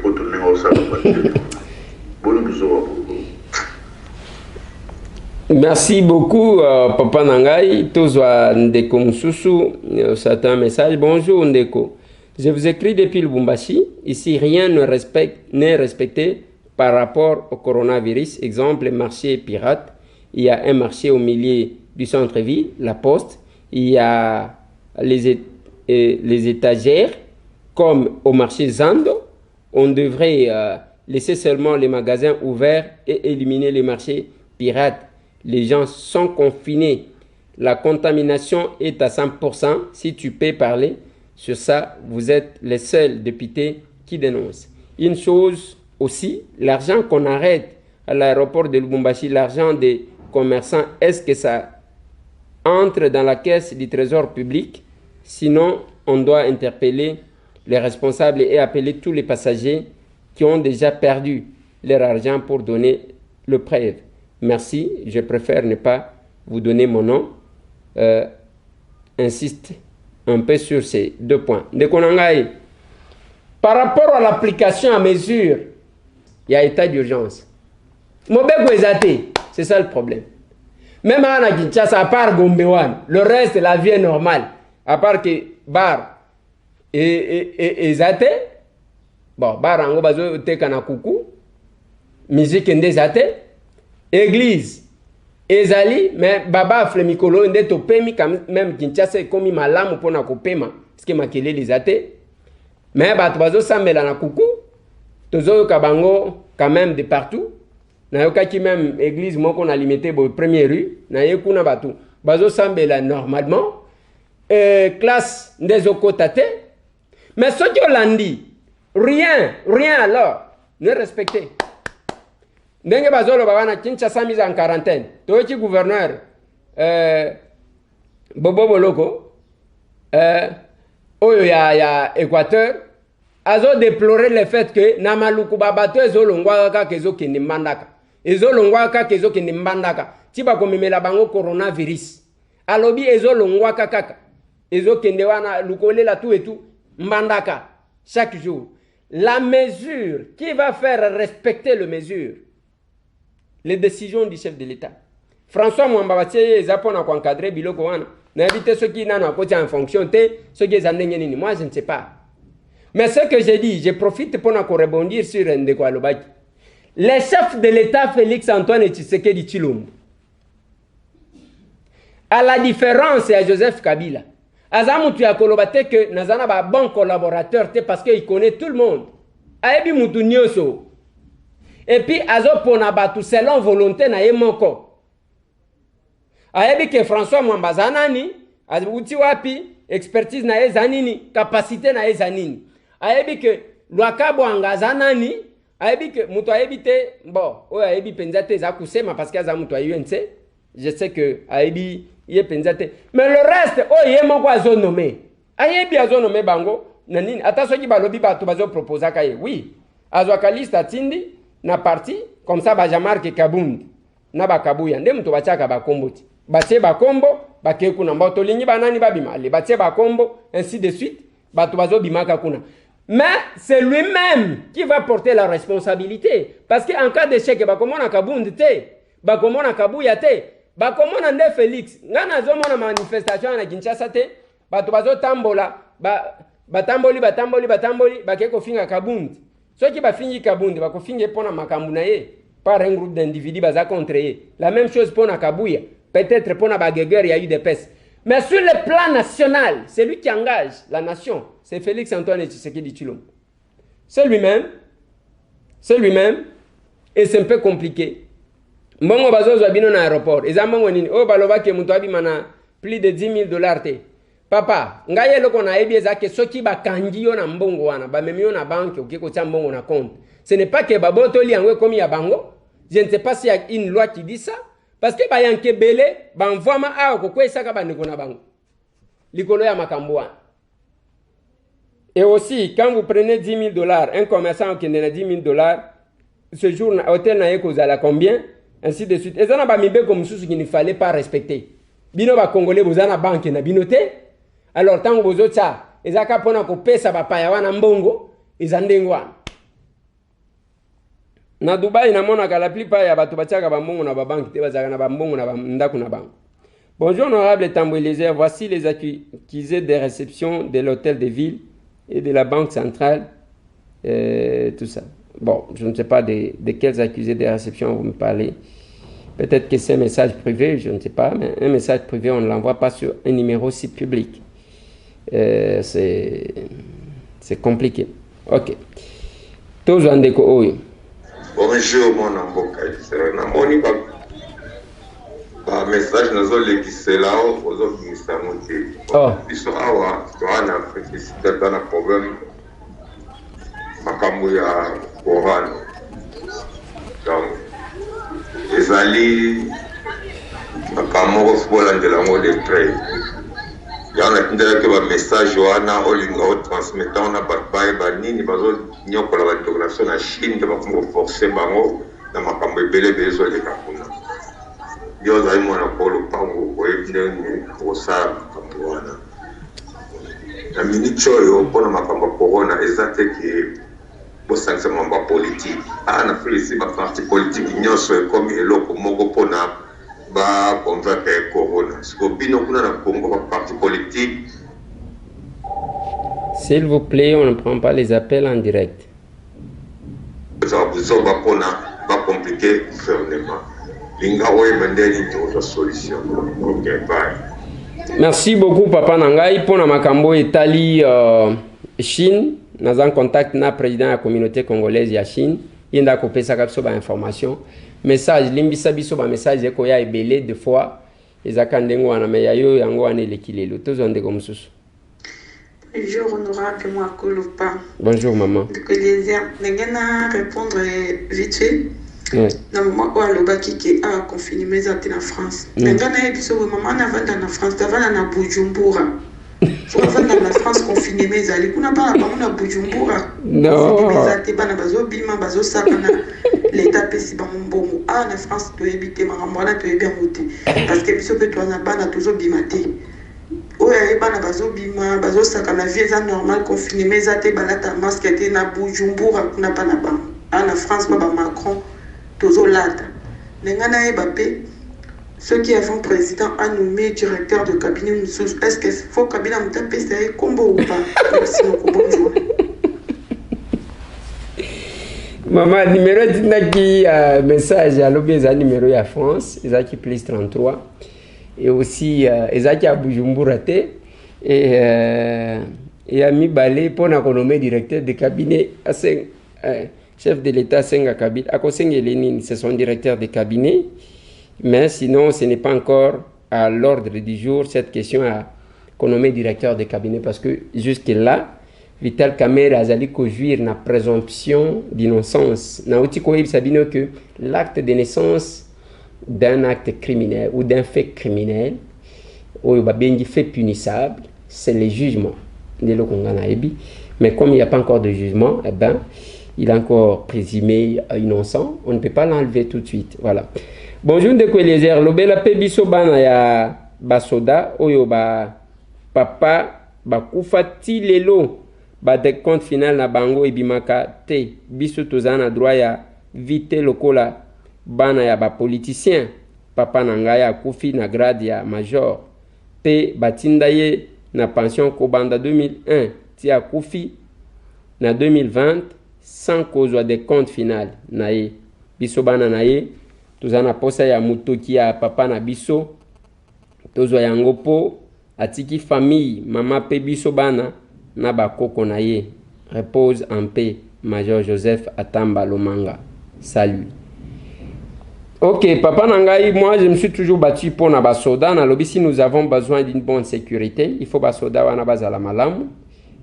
Speaker 1: Merci beaucoup, Papa Nangai. Tozwa Ndeko Moussoussou, c'est un message. Bonjour Ndeko. Je vous écris depuis Lubumbashi. Ici, rien n'est respecté par rapport au coronavirus. Exemple, marché pirate. Il y a un marché au milieu du centre-ville, la poste. Il y a les étagères, comme au marché Zando. On devrait laisser seulement les magasins ouverts et éliminer les marchés pirates. Les gens sont confinés. La contamination est à 100%. Si tu peux parler sur ça, vous êtes les seuls députés qui dénoncent. Une chose aussi, l'argent qu'on arrête à l'aéroport de Lubumbashi, l'argent des commerçants, est-ce que ça entre dans la caisse du trésor public? Sinon, on doit interpeller les responsables et appeler tous les passagers qui ont déjà perdu leur argent pour donner le preuve. Merci, je préfère ne pas vous donner mon nom. Insiste un peu sur ces 2 points. Par rapport à l'application à mesure, il y a état d'urgence. C'est ça le problème. Même à Kinshasa, à part Gombewan, le reste, la vie est normale. À part que bar et zate, bon, bar en bazo te kanakuku, musique ndé zate, église, ezali, mais baba flemikolo ndé to pemi, même Kinshasa komi malamu pona ko pema, ce qui makele les zate, mais bat bazo sambela na kuku, tozo kabango quand même de partout. Na yoka ki même église moi qu'on a limité pour première rue, na yekuna batu, bazo sambela normalement. Classe des okotate, mais ce qui landi, rien alors, ne respectez. Ndenge bazolo babana Kinshasa mise en quarantaine. Toki gouverneur Bobo Boloko, oyo ya Équateur, azo déplorer le fait que namaluku babato ezolongwa kaka ezokende mbandaka. Ezolongwa kaka ezokende mbandaka. Tiba komemela bango coronavirus. Alobi ezolongwa kaka. Ezokende wana lukolela tout et tout mbandaka chaque jour. La mesure, qui va faire respecter les mesures? Les décisions du chef de l'État. François Mwambabatiye ezapona kwa encadrer biloko wana. Na éviter ceux qui n'ont pas en fonction ceux qui nini. Moi je ne sais pas. Mais ce que j'ai dit, je profite pour rebondir sur Ndeko Alobaki. Le chef de l'État Félix Antoine Tshisekedi Tshilombo, à la différence de Joseph Kabila, Azamutu ya kolobate que nazana ba bon collaborateur parce qu'il connaît tout le monde. Aebi mutu nyoso. Et puis azo pona batu selon volonté na ye moko. Aebi que François Mwambazanani, azuti wapi expertise na ye zanini, capacité na ye zanini. Aebi que Luakabo angazanani, aebi que mutu aebi te bon, o aebi penzate za kusema parce que azamutu a UNC. Je sais que aebi mais le reste, oh, il y a mon zone nommé. Aïe, bien zone nommé bango. Nanine, attention, qui balobi ba tubazo proposa kaye. Oui, azokaliste atindi na parti comme ça bajamar ke kabund na bakabuya ndem to bachaka bakomboti. Batie bakombo, bakeku na mboto linyi banani babima. Le batie bakombo ainsi de suite, batubazo bimaka kuna. Mais c'est lui-même qui va porter la responsabilité parce que en cas d'échec bakomona kabund te, bakomona kabuya te. Ba komona nde Félix ngana zomo na manifestation na Kinshasa te bato bazo tambola batamboli bakeko finga kabundi soki bafingi kabundi bakofinga pona makambu na ye par un groupe d'individus baza contre ye la même chose pona kabuya peut-être pona baguerre ya UDPS mais sur le plan national celui qui engage la nation c'est Félix Antoine Tshisekedi Tshilombo c'est lui-même et c'est un peu compliqué. Mbongo bazozo abino na aéroport. Eza mbongo nini? Oh baloba ke mutu abimana plus de $10,000 te. Papa, ngaye loko na ebi ezake soki bakangi yo na mbongo wana, bamemi yo na banque okiko tia mbongo na compte. Ce n'est pas que baboto li yango komi ya bango. Je ne sais pas s'il y a une loi qui dit ça parce que ba yanke belé ba mvama a kokwe saka ba ndeko na bango. Likolo ya makambo wana. Et aussi quand vous prenez $10,000, un commerçant qui n'a $10,000, ce jour hôtel na yeko zala combien? Ainsi de suite. Et ça n'a pas mis comme sous qu'il ne fallait pas respecter. Bino ba Congolais vous en a banque na binote. Alors tant que vous autres ça, et ça kapona ko pesa ba paya wana mbongo, izandengwa. Na Dubaï namonaka la plupart ya bato batiaka bambongo na babanki te bazaka na bambongo na ndako na bango. Bonjour honorable Tambou Eliezer, voici les accusés des réceptions de l'hôtel de ville et de la banque centrale, tout ça. Bon, je ne sais pas de quels accusés des réceptions vous me parlez. Peut-être que c'est un message privé, je ne sais pas, mais un message privé, on ne l'envoie pas sur un numéro si public. C'est compliqué. Ok. Bonjour,
Speaker 16: mon amboka. Namoni ba message nazolekisela ozobimisa mote. Biso awa toana Afrique dans un problème makambo ya Corano. Donc ezali makambo kolandela ngo le trait. Yana tindela ke ba message wana olinga o transmettre na batbaye banini bazo nyokola ba intégration na Chine de bakongo forcer bango na makambo ebele bezo le kakuna. Yo za imona polo pango ko ebine ko sa kamwana. Na minicho yo pona makambo corona ezate ke bosanse mamba politique. Na felisi ba parti politique nyoso ekomi eloko moko pona ba convaincre corona. Skopino kuna na Congo ba parti politique.
Speaker 1: S'il vous plaît, on ne prend pas les appels en direct.
Speaker 16: Ça vous va pona ba compliquer gouvernement. Linga oye mandeni to solution. OK, bye.
Speaker 1: Merci beaucoup papa Nangai pona makambo etali Chine. Nous avons en contact na président de la communauté congolaise ya Chine. Il a coupé sa capsule d'information. Message, limbisa biso ba message eko ya ebele de fois. Ezakandengo wana me yayo yango wana lekilelo. Tozonde comme susu.
Speaker 11: Bonjour honorable moi Kolopa.
Speaker 1: Bonjour maman.
Speaker 11: Donc Eliezer, n'engena répondre vite fait.
Speaker 1: Oui.
Speaker 11: Na maman ko alobaki ke a confiné mes amis en France. N'engena ebiso maman na vanda na France, davana na Bujumbura. Faut vanda na France confiné mes amis. Kuna pas na Bujumbura.
Speaker 1: Non.
Speaker 11: Mes amis bana bazo bima bazo sakana l'état pesi ba mbongo. Na France to ebite marambona to ebiamote. Parce que biso pe to na bana tozo bimate. Oya bana bazo bima bazo sakana vie za normal confiné mes amis balata masque te na Bujumbura kuna pas na ba. Na France ba Macron tozo lata. Nengana ebape ceux qui avant président a nommé directeur de cabinet est-ce que faut cabinet muta pesa combo ou pas? Merci beaucoup, bonjour.
Speaker 1: Maman, numéro qui message à l'obéza numéro à France, Ezaki plus 33 et aussi Ezaki à Bujumbura et à mi balé pour na nommer directeur de cabinet à chef de l'État Senga Kabila. À Koseng et Lénine, c'est son directeur de cabinet. Mais sinon, ce n'est pas encore à l'ordre du jour cette question à nommer directeur de cabinet parce que jusque-là, Vital Kamerhe azali ko jouir na présomption d'innocence. Na outi ko sabino que l'acte de naissance d'un acte criminel ou d'un fait criminel ou bengi fait punissable, c'est le jugement de l'okongana ebi. Mais comme il n'y a pas encore de jugement, eh ben, il est encore présumé innocent. On ne peut pas l'enlever tout de suite. Voilà. Bonjour de Eliezer, lobela pe biso bana ya basoda oyo ba papa bakufa ti lelo ba de compte final na bango ebimaka te biso tozana droit ya vite lokola bana ya ba politicien papa na ngai akufi na grade ya major pe batinda ye na pension ko banda 2001 ti akufi na 2020 sans kozwa de compte final na ye biso bana na ye tozana posa ya mutoki ya papa na biso tozwa yango po atiki famille mama pe biso bana na bakoko na ye. Repose en paix Major Joseph Atamba Lomanga. Salut. Ok, papa Nangai, moi je me suis toujours battu pour na basoda na lobi si nous avons besoin d'une bonne sécurité, il faut basoda wana bazala malamu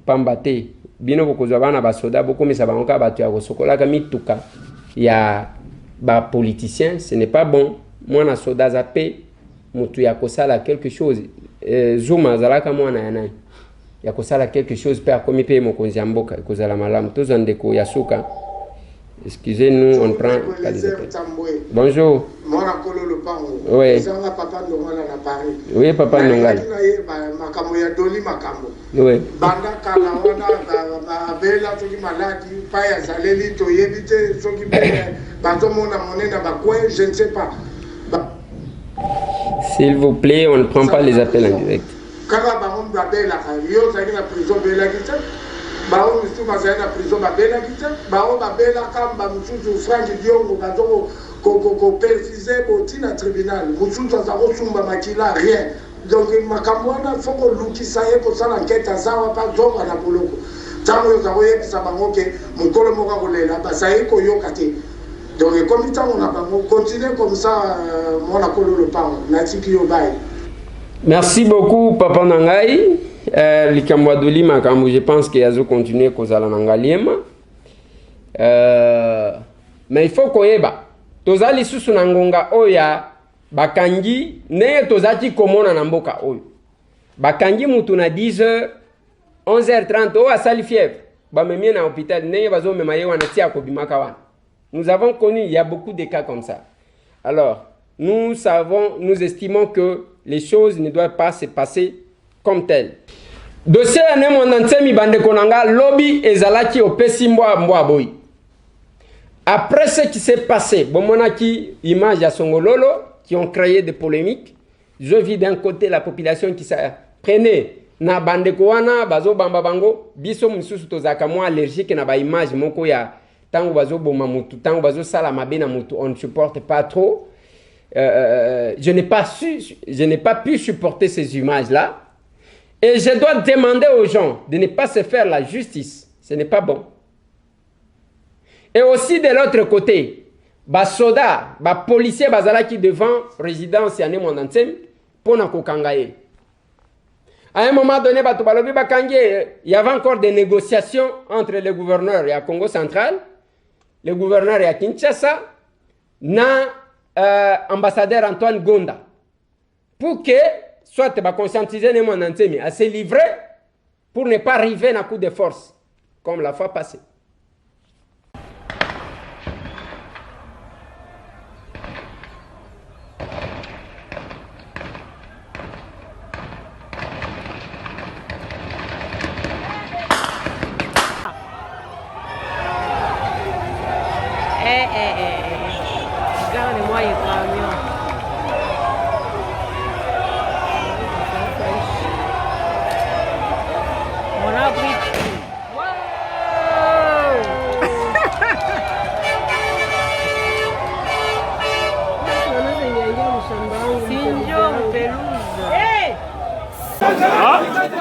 Speaker 1: pambate bino bokozwa bana basoda boko misa banka batu ya kosokola ka mituka ya ba politicien, ce n'est pas bon. Moi na soda zape mutu ya kosala quelque chose zuma zalaka mwana ya nani ya kosala quelque chose pe akomi pe mokonzi mboka kozala malamu tozandeko ya suka. Excusez-nous, on prend les appels. Bonjour.
Speaker 3: Moi, Kolo le Pango.
Speaker 1: Oui.
Speaker 3: Papa Ndongal à Paris.
Speaker 1: Oui, papa Ndongal.
Speaker 17: makambo ya doli makambo.
Speaker 1: Oui.
Speaker 17: Banda kala wana bela soki maladi pa ya zaleli to yebite soki bazo mona monena bakwe, je ne sais pas.
Speaker 1: S'il vous plaît, on ne prend pas les appels en direct.
Speaker 17: Kaka bango babela yo zaki na prison bela kita. Bao misu mazali na prison babela kita. Bao babela kamba mususu Frank Diongo bazo ko perfiser boti na tribunal. Mususu azako sumba makila rien. Donc makambo wana foko lukisa ye ko sala enquête azawa pa zonga na boloko. Tango yo zako yebisa bango ke mukolo moka kolela basaye ko yoka te. Donc comme ça on a continué comme ça mon akolo le parle natiki yo baye.
Speaker 1: Merci beaucoup Papa Nangai. Likamwadoli makambo je pense que yazo continuer kozala nangaliema. Mais il faut koyeba. Tozali susu na ngonga oya bakangi ne tozaki komona na mboka oyo. Bakangi mutu na 10h 11h30 o asali fièvre. Ba memie na hôpital ne bazo memaye wana tia ko bimaka wana. Nous avons connu, il y a beaucoup de cas comme ça. Alors, nous estimons que les choses ne doivent pas se passer comme tel. Dossier ane monantemi bande konanga lobby ezalaki opesi mbwa boy. Après ce qui s'est passé, bomonaki image à Songololo qui ont créé des polémiques. Je vis d'un côté la population qui prenait na bande koana bazo bamba bango biso misusu tozaka mo allergique na ba image moko ya tango bazo boma mutu tango bazo sala mabe na mutu on ne supporte pas trop. Je n'ai pas pu supporter ces images là. Et je dois demander aux gens de ne pas se faire la justice. Ce n'est pas bon. Et aussi de l'autre côté, bas soda, bas policier bazala qui devant résidence yané mondantem pour na kokangaye. À un moment donné, il y avait encore des négociations entre le gouverneur et le Congo central, le gouverneur et à Kinshasa, ambassadeur Antoine Gonda, pour que soit conscientiser les monde entier à se livrer pour ne pas arriver à coup de force, comme la fois passée.
Speaker 18: Regarde-moi les camions. On a pris. Sinjo, pelouse. Hey!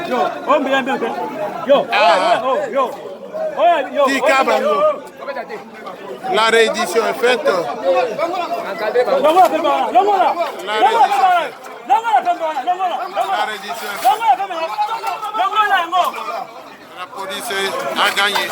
Speaker 19: Yo, oh, bien, bien, yo, yo.
Speaker 15: La réédition est faite. La police a gagné.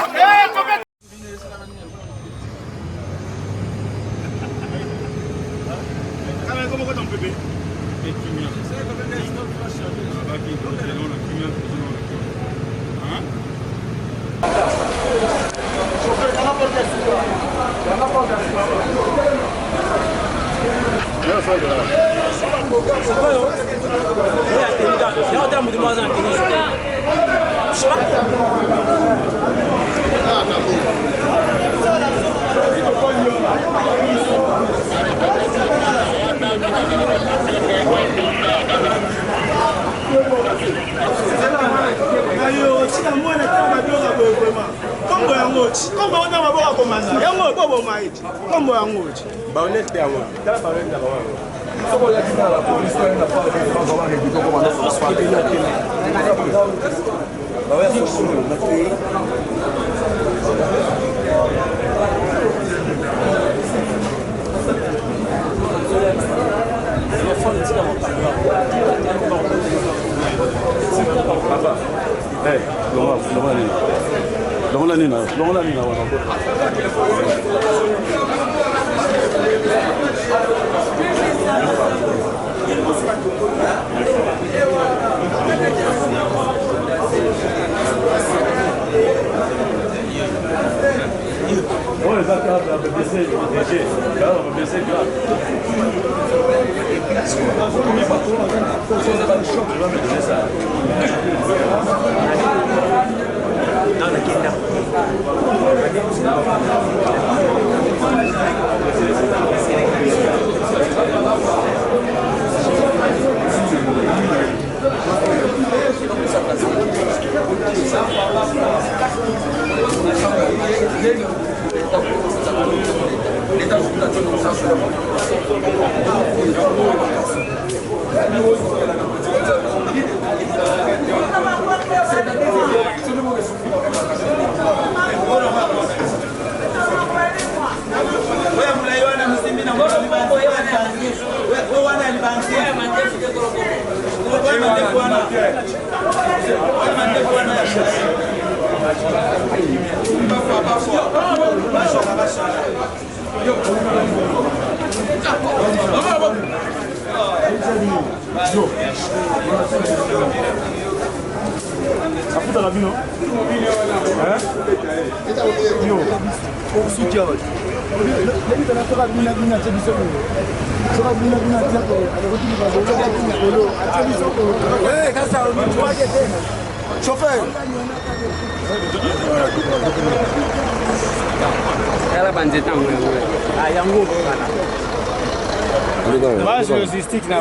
Speaker 19: Base logistique na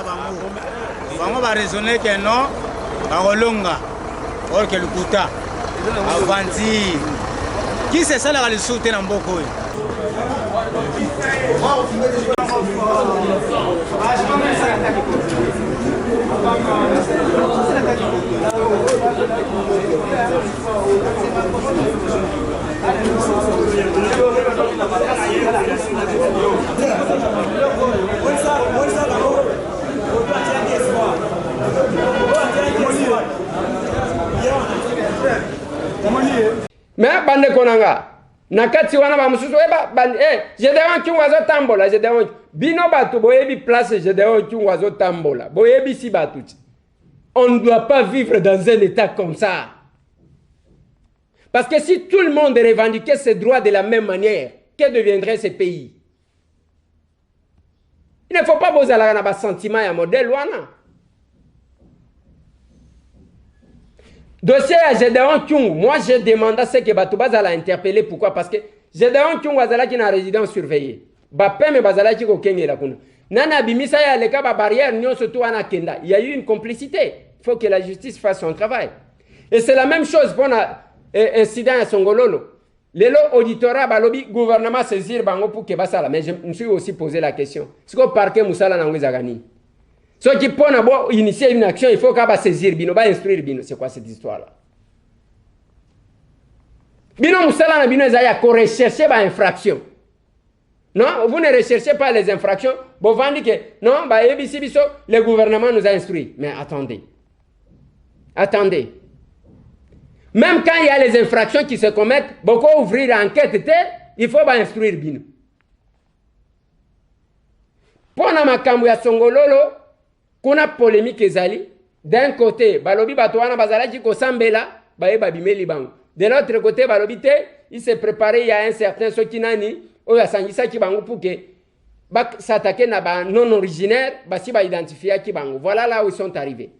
Speaker 19: bango. Bango va raisonner que non, bakolonga. Or que le kuta avanti. Qui c'est ça la lisuté na mboko?
Speaker 1: Mais bande konanga nakati wana ba mususu Gedeon Kyungwazo tambola Gedeon bino batu boyebi place Gedeon Kyungwazo tambola boyebi si batu. On ne doit pas vivre dans un état comme ça. Parce que si tout le monde revendiquait ses droits de la même manière, que deviendrait ce pays? Il ne faut pas poser la sentiment à modèle wana. Dossier à Gedeon Kyung, moi j'ai demandé à ce que Batouba a interpellé. Pourquoi? Parce que Gedeon Kyung a une résidence surveillée. Bapem Bazala qui kokenge la kuna. Nana bimisa ya leka ba barrière nyon surtout ana kenda. Il y a eu une complicité. Il faut que la justice fasse son travail. Et c'est la même chose pour l'incident à Songololo. Lelo auditorat balobi gouvernement saisir bango pour que basala. Mais je me suis aussi posé la question. Est-ce que parquet musala na ngwezagani? Ceux qui peuvent initier une action, il faut qu'on va saisir Bino, va instruire Bino. C'est quoi cette histoire-là? Bino Moussala na Bino Zaya qu'on recherche pas infraction. Non, vous ne recherchez pas les infractions. Vous vendez que non, bah ABC Biso, le gouvernement nous a instruits. Mais attendez. Attendez. Même quand il y a les infractions qui se commettent, beaucoup ouvrir l'enquête, il faut pas instruire Bino. Pour na makambu ya Songololo, kuna polémique ezali d'un côté balobi batwana bazalaki ko sambela baye babimeli bango de l'autre côté balobi te il s'est préparé il y a un certain sokinani oyo asangisa ki bango pour que s'attaquer na ba non originaire basi ba identifier ki bango. Voilà là où ils sont arrivés.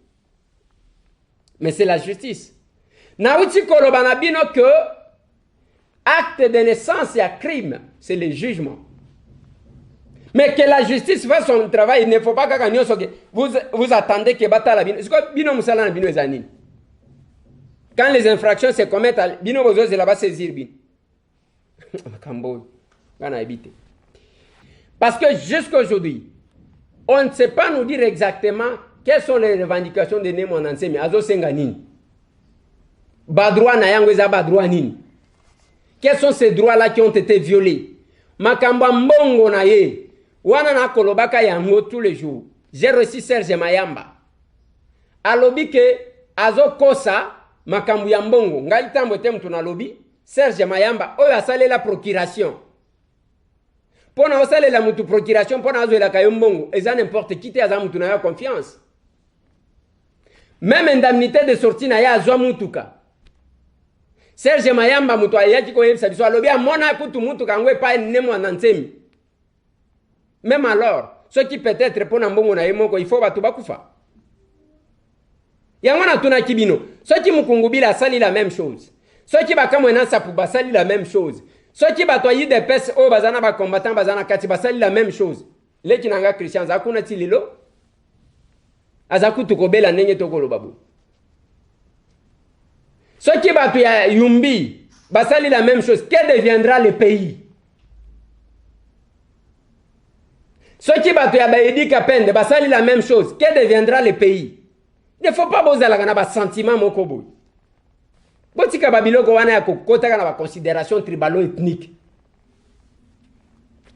Speaker 1: Mais c'est la justice. Na uti koloba na bino que acte de naissance et crime, c'est le jugement. Mais que la justice fasse son travail, il ne faut pas que vous attendez que Batala Bino. Quand les infractions se commettent, Bino Bozo c'est là-bas saisir Bino. Parce que jusqu'à aujourd'hui, on ne sait pas nous dire exactement quelles sont les revendications de Nemo Nansemi. Azo Senganini. Badroua Nayangweza Badroua Nini. Quels sont ces droits-là qui ont été violés? Makamba Mbongo Naye. Wana na kolobaka yango tous les jours. J'ai reçu Serge Mayamba. Alobi ke azo kosa makambu ya mbongo. Ngai tambo te mtu na lobi. Serge Mayamba oyo asale la procuration. Pona osale la mutu procuration pona azo la kayo mbongo. Eza n'importe qui te aza mutu na ya confiance. Même indemnité de sortie na ya azo mutuka. Serge Mayamba mutu ayaki ko yebisa biso alobi amona kutu mutu kangwe pa ne mwana nsemi. Même alors, ceux qui peut-être pour nambongo na yemoko il faut batu bakufa. Yangona tuna kibino, ceux qui mukungubila sali la même chose. Ceux qui bakamwena sapu basali la même chose. Ceux qui batoyi des pes o bazana ba combattant bazana kati basali la même chose. Les kinanga Christians zakuna tililo. Azaku tukobela nenge tokolo babu. Ceux qui battent Yumbi, basali la même chose. Que deviendra le pays? Ceux qui battent Yabaïdi Kapende, basali la même chose. Que deviendra le pays? Il ne faut pas poser la sentiment mokobo. Botika babiloko wana ya kokota kana ba considération tribalo-ethnique.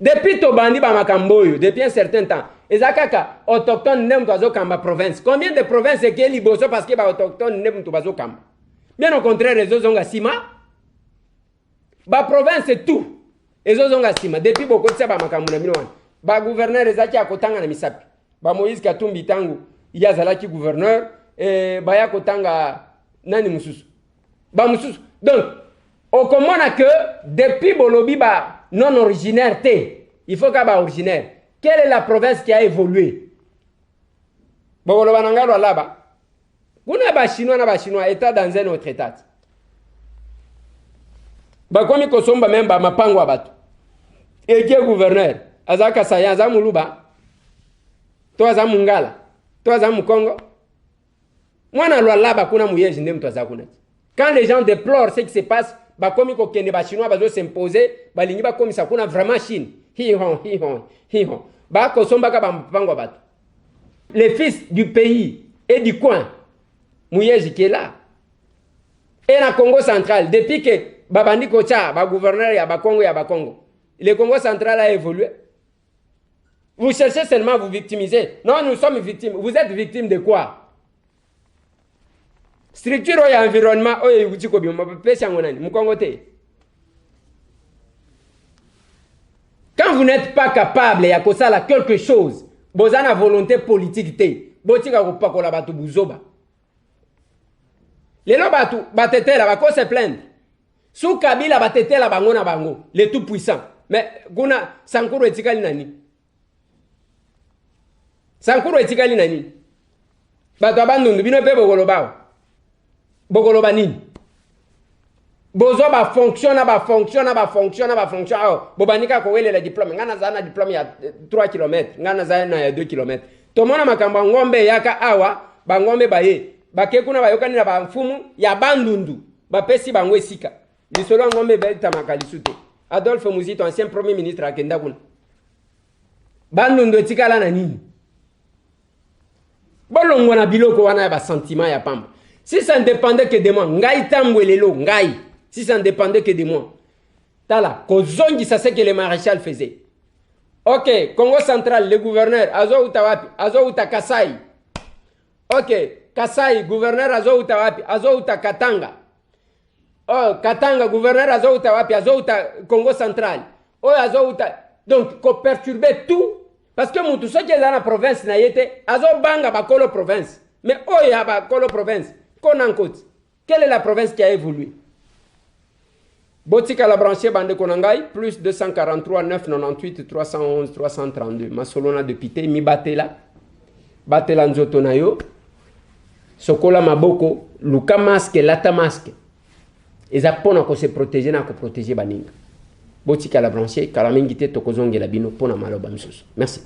Speaker 1: Depuis Tobandi Bamakamboyo, depuis un certain temps, ezakaka autochtone nem toazo kamba province. Combien de provinces est liboso parce que ba autochtone nem toazo kamba? Bien au contraire, les autres ont sima. Ba province c'est tout. Les autres ont sima. Depuis beaucoup de ça ba makamuna minwan. Ba gouverneur ezaki akotanga na misapi. Ba Moïse Katumbi tangu iya zalaki gouverneur ba ya kotanga nani mususu. Ba mususu. Donc, on comprend que depuis Bolobi ba non originaire té, il faut qu'à ba originaire. Quelle est la province qui a évolué? Bogoloba nangalo là-bas. Kuna ba chinois état dans un autre état. Ba komi kosomba memba mapango abatu. Et qui est gouverneur? Azaka saya za muluba. To za mungala. To za mukongo. Mwana lwa laba kuna muyeji ndem to za kuna. Quand les gens déplorent ce qui se passe, ba komi ko kende ba chinois bazo s'imposer, ba lingi ba komi sa kuna vraiment Chine. Hi hon. Ba kosomba ka ba mapango abatu. Les fils du pays et du coin. Mouyeji qui est là. Et la Congo central, depuis que Babandi Kocha, ba gouverneur ya ba Congo, le Congo central a évolué. Vous cherchez seulement à vous victimiser. Non, nous sommes victimes. Vous êtes victimes de quoi? Structure et environnement, quand vous n'êtes pas capable, il y a quelque chose, vous avez une volonté politique, vous avez une volonté politique. Les gens batete la bako se plaindre. Sous Kabila batete la bango na bango, les tout puissants. Mais guna Sankuru etikali nani? Sankuru etikali nani? Bato abandondu bino pe bogoloba. Bogoloba nini? Bozo ba fonctionne. Bobanika ko wele la diplôme. Ngana za na diplôme ya 3 km, ngana za na ya 2 km. Tomona makamba ngombe yaka awa, ba ngombe baye. Bakekuna bayokani na bamfumu ya bandundu bapesi bangwe sika lisolo ngombe belta makalisute Adolphe Muzito ancien premier ministre akenda kuna bandundu etikala na nini bolongo na biloko wana ya ba sentiment ya pamba si ça ne dépendait que de moi ngai tambwelelo ngai si ça ne dépendait que de moi tala kozongi ça c'est que le maréchal faisait. OK, Congo central le gouverneur azo utawapi azo utakasai. OK, Kasai, gouverneur Azouta wapi, Azouta Katanga. Oh, Katanga, gouverneur Azouta wapi, Azouta Congo central. Oh, Azouta. Donc, qu'on perturber tout. Parce que tout ce qui est dans la province, n'a été, Azobanga bakolo province. Mais oh, il y a bakolo province. Qu'on en côte. Quelle est la province qui a évolué? Botika la branché bande konangai, plus 243 998 311 332. Masolona de Pité, mi batela. Batela nzotonayo. Sokola maboko, luka masque, lata masque. Eza pona ko se protéger na ko protéger baninga. Botika la branché, kala mengite tokozonge la bino pona maloba msusu. Merci.